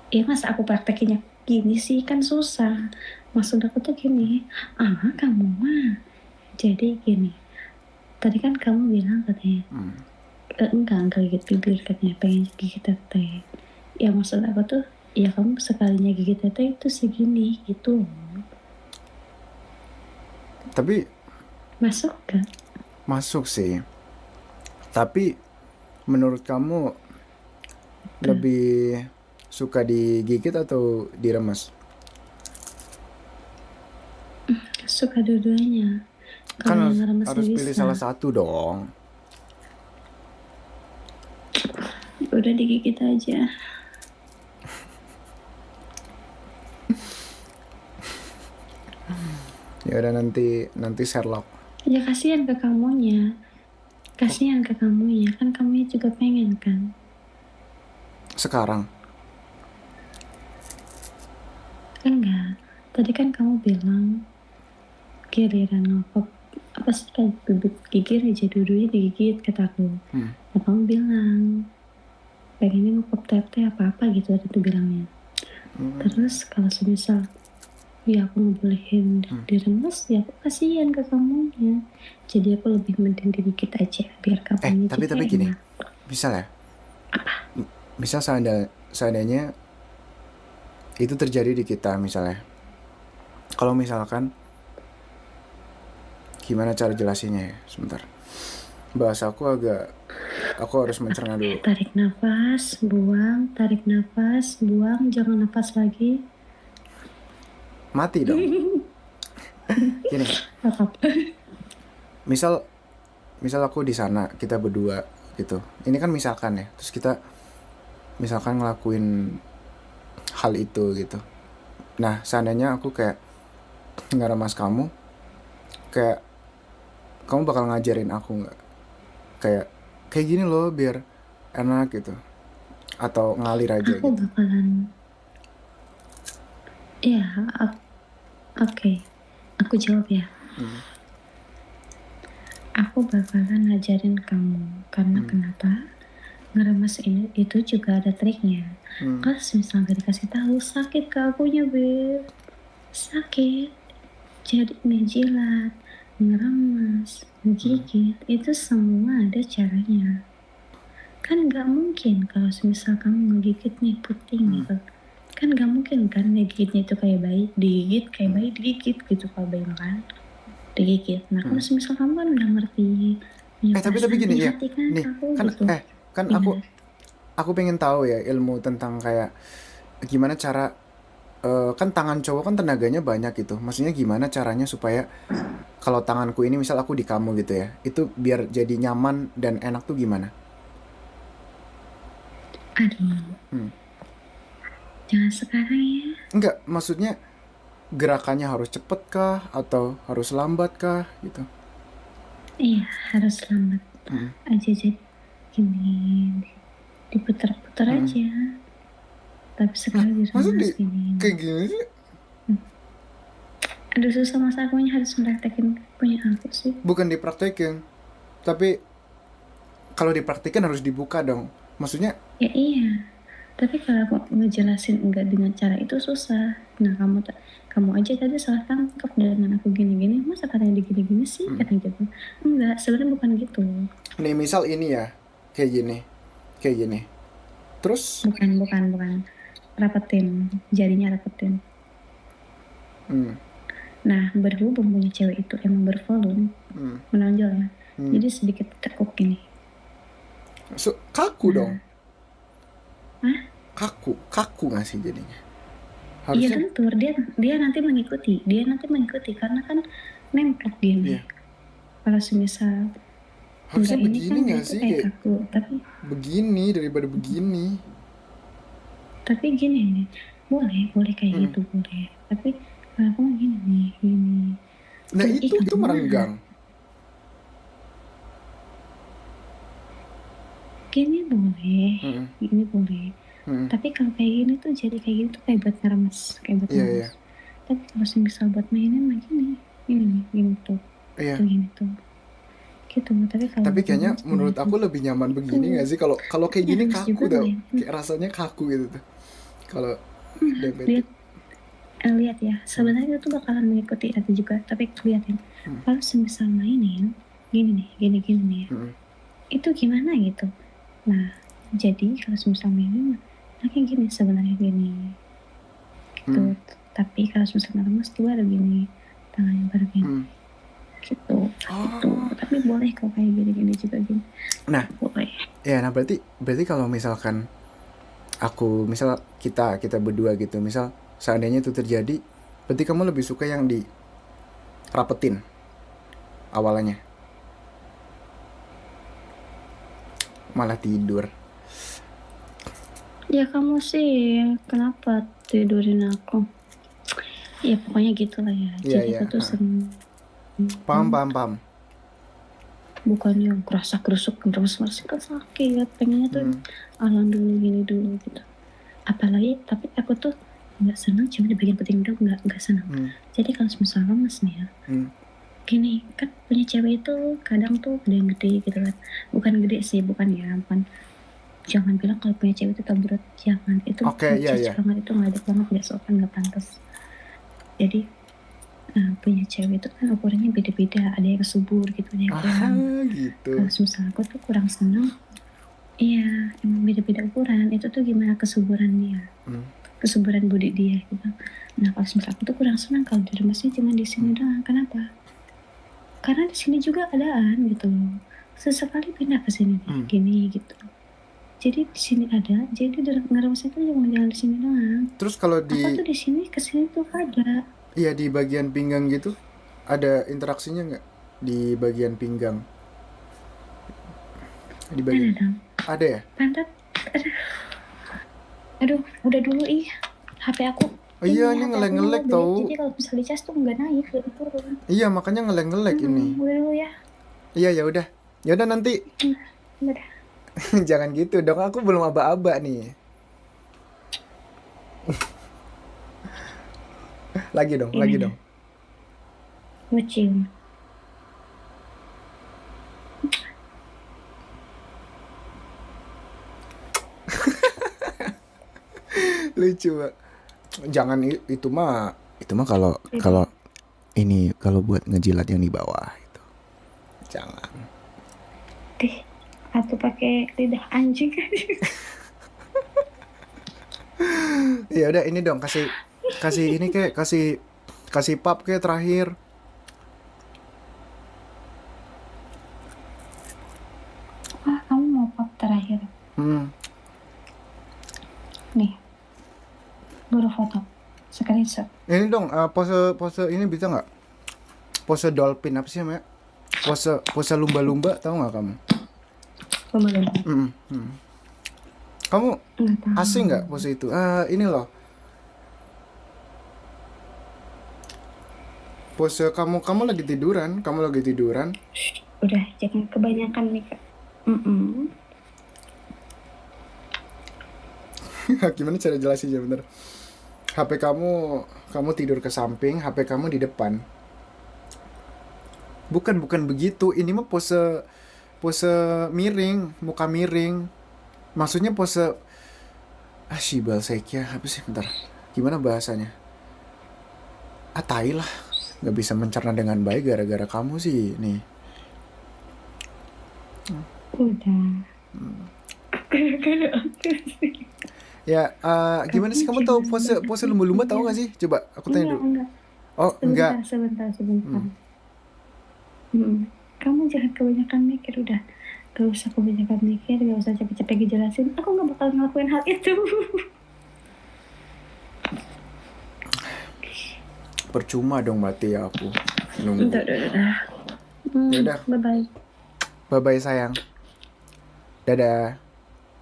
Ya masa aku praktekinnya gini sih, kan susah. Maksud aku tuh gini, kamu mah jadi gini. Tadi kan kamu bilang katanya, enggak gigit bibir katanya, pengen gigit tete. Ya maksud aku tuh, ya kamu sekalinya gigit tete itu segini gitu loh. Tapi Masuk kan? masuk sih. Tapi menurut kamu lebih suka digigit atau diremes? Suka dua-duanya. Kan Kalau yang ngeremes harus pilih bisa. salah satu dong. Udah digigit aja. Ya udah, nanti Sherlock. Ya kasihan ke kamunya. Kasihan ke kamunya. Kan kamunya juga pengen kan. Sekarang Enggak. Tadi kan kamu bilang giliran ngokop. Apa sih kayak bibit gigir aja dulunya digigit kataku. Nah kamu bilang pengennya ngokop tete apa-apa gitu tadi tuh bilangnya. Terus kalau semisal ya aku ngebolehin diremes, ya aku kasihan ke kamunya. Jadi aku lebih mending digigit aja biar kamunya tapi juga gini, enak. misal ya, misal seandainya itu terjadi di kita misalnya. Kalau misalkan, gimana cara jelasinnya ya? Sebentar. Bahasa aku harus mencerna dulu. Tarik nafas, buang, jangan nafas lagi. Mati dong. Gini, Apa-apa. misal aku di sana, kita berdua gitu. Ini kan misalkan ya. Terus kita misalkan ngelakuin hal itu gitu. Nah, seandainya aku kayak ngeremas kamu, kayak kamu bakal ngajarin aku nggak? Kayak gini loh biar enak gitu. Atau ngalir aja Aku gitu. bakalan, ya, oke. Aku jawab ya. Aku bakalan ngajarin kamu. Karena kenapa? Ngeremes ini itu juga ada triknya. Kalau misalnya gak dikasih tahu, sakit ke akunya, Beb. Sakit. Jadi ngejilat, ngeremes, ngegigit, itu semua ada caranya. Kan gak mungkin kalau semisal kamu ngegigit nih puting gitu. Kan gak mungkin kan ngegigitnya itu kayak bayi, digigit kayak bayi, digigit gitu kalau bayi makan. Digigit. Nah kalau semisal kamu kan udah ngerti, punya Tapi perasaan, gini punya ya. hati kan Nih, aku kan gitu. kan Gimana? aku pengen tahu ya ilmu tentang kayak gimana cara, kan tangan cowok kan tenaganya banyak gitu. Maksudnya gimana caranya supaya kalau tanganku ini misal aku di kamu gitu ya, itu biar jadi nyaman dan enak tuh gimana? Aduh. Jangan sekarang ya. Enggak, maksudnya gerakannya harus cepet kah atau harus lambat kah gitu? Iya, harus lambat aja jadi gini, diputar-putar aja. Tapi sekali diremas gini. Kayak gini sih? Aduh susah, masa akunya harus mempraktekin punya aku sih. Bukan dipraktekin, tapi kalau dipraktekin harus dibuka dong. Maksudnya Ya iya. Tapi kalau aku ngejelasin enggak dengan cara itu susah. Nah kamu aja tadi salah tangkap dengan aku gini-gini. Masa katanya gini-gini sih katanya gitu. Enggak, sebenarnya bukan gitu. nih misal ini ya, kayak gini. Terus Bukan. Rapetin, jadinya rapetin. Nah, berhubung punya cewek itu emang bervolume, menonjol ya. Jadi sedikit tekuk gini. kaku dong. Hah? Kaku nggak sih jadinya? Iya Harusnya lentur, dia nanti mengikuti karena kan nemplok gini. Iya. Kalau semisal harusnya enggak ini begini kan nggak itu sih? kayak Kayak kaku, tapi begini daripada begini. gini nih, boleh kayak gitu boleh. Tapi kalau aku mah gini nih, gini. Nah Tuh, itu kamu merenggang. Gini boleh. Tapi kalau kayak gini tuh jadi kayak gini tuh kayak buat ngeremes, Iya. Tapi kalau semisal buat mainin mah gini nih, gini tuh. Iya. Tuh gini tuh. Gitu. Tapi kayaknya menurut aku lebih nyaman begini nggak sih? Kalau kayak gini Remes kaku juga tau. boleh. Kayak rasanya kaku gitu tuh. kalau lihat diabetes. lihat ya, sebenarnya itu bakalan mengikuti itu juga, tapi lihatin kalau semisal mainin gini nih ya, itu gimana gitu. Nah, jadi kalau semisal mainin nah kayak gini sebenarnya gini gitu. Tapi kalau semisal lemes tuh baru gini, tangannya baru gini gitu. Gitu. Tapi boleh kok kayak gini juga gini. Nah, boleh. ya, nah berarti kalau misalkan misal kita berdua gitu, misal seandainya itu terjadi, berarti kamu lebih suka yang dirapetin awalnya, malah tidur. Ya kamu sih kenapa tidurin aku? Ya pokoknya gitulah ya. Iya, Jadi iya. aku tuh seneng Paham. bukan yang kerasa kerusuk terus masih sakit. Pengennya tuh alon dulu gini dulu gitu. Apalagi tapi aku tuh nggak senang cuma di bagian penting dong, nggak senang. Jadi kalau misalnya lemes nih ya, gini kan punya cewek itu kadang tuh ada yang gede gitu kan, bukan gede sih, bukan jangan bilang kalau punya cewek itu tabrut, jangan, itu Iya. banget, itu nggak ada banget, nggak sopan, nggak pantas. Jadi punya cewek itu kan ukurannya beda-beda, ada yang subur gitu, ada yang kurang. Gitu. Kalau misalnya aku tuh kurang senang, iya emang beda-beda ukuran. Itu tuh gimana kesuburan dia, kesuburan body dia gitu. Nah kalau misalnya aku tuh kurang senang kalau di rumahnya cuma di sini doang. Kenapa? Karena di sini juga adaan gitu loh. Sesekali pindah ke sini gini gitu. Jadi di sini ada, jadi di ngeremasnya tuh jangan di sini doang. Terus kalau Apa tuh di sini ke sini tuh ada. iya, di bagian pinggang gitu ada interaksinya nggak di bagian pinggang? Di bagian Ada dong. ada ya? Pantat. Aduh, udah dulu HP aku. Oh iya, Ini ini HP ngelek-ngelek aku tau. jadi kalau misalnya dicas tuh nggak naik, udah turun. Iya, makanya ngelek-ngelek ini. Udah dulu ya. Iya, ya udah. Ya udah nanti. Udah. Jangan gitu dong, aku belum aba-aba nih. Lagi dong. Mau cium. Lucu, Mbak. Jangan itu mah kalau ini kalau buat ngejilat yang di bawah itu. Jangan. Atau pakai lidah anjing. Ya udah, ini dong, kasih ini kayak kasih pap kayak terakhir. Kamu mau pap terakhir? Nih, baru foto screenshot. Ini dong, pose ini bisa nggak? Pose dolphin apa sih namanya? Pose lumba-lumba, tahu nggak kamu? Lumba-lumba. Kamu asing nggak pose itu? Ini loh. Pose kamu lagi tiduran, Udah, jangan kebanyakan nih Kak. Gimana cara jelasinnya, bener? HP kamu tidur ke samping, HP kamu di depan. Bukan begitu. Ini mah pose miring, muka miring. Maksudnya pose shibal seikya, apa sih, bentar. Gimana bahasanya? Tai lah. Gak bisa mencerna dengan baik gara-gara kamu sih nih. Udah. Gara-gara aku sih. Ya, gimana sih, kamu tahu pose lumba-lumba, tahu gak sih? Coba aku tanya dulu. Enggak. Oh, enggak. Sebentar. Kamu jangan kebanyakan mikir, udah. Gak usah kebanyakan mikir, gak usah capek-capek dijelasin. Aku gak bakal ngelakuin hal itu. Percuma dong berarti ya aku nunggu. Udah. Yaudah. Bye-bye sayang. Dadah.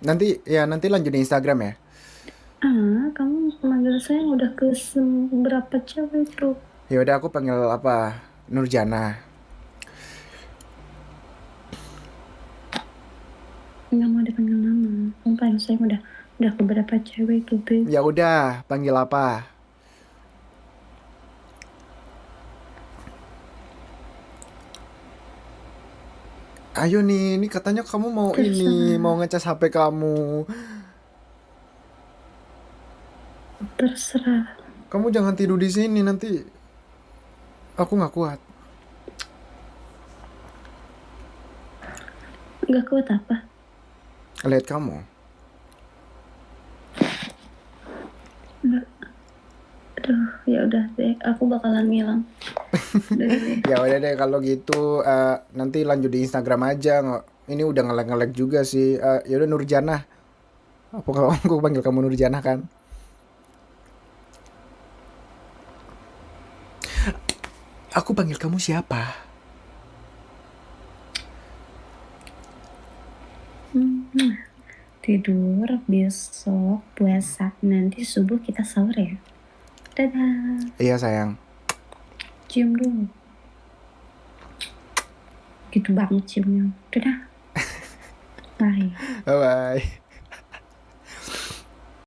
Nanti lanjut di Instagram ya. Kamu manggil saya udah ke berapa cewek tuh? Ya udah, aku panggil apa? Nurjana. Nggak mau dipanggil nama. Kamu panggil saya udah ke berapa cewek tuh, Beb? Ya udah, panggil apa? Ayo nih, ini katanya kamu mau Terserah. mau ngecas HP kamu. Terserah. Kamu jangan tidur di sini, nanti aku nggak kuat. Nggak kuat apa? Lihat kamu. Nggak. Aduh, ya udah deh. Aku bakalan ngilang. Udah deh. Ya udah deh kalau gitu, nanti lanjut di Instagram aja. Ini udah nge-lag juga sih. Ya udah Nurjanah. Apa kalau aku panggil kamu Nurjanah kan? Aku panggil kamu siapa? Tidur, besok puasa, nanti subuh kita sahur ya. Dadah. Iya sayang. Cium dulu. Gitu banget ciumnya. Dadah. Bye. Bye bye.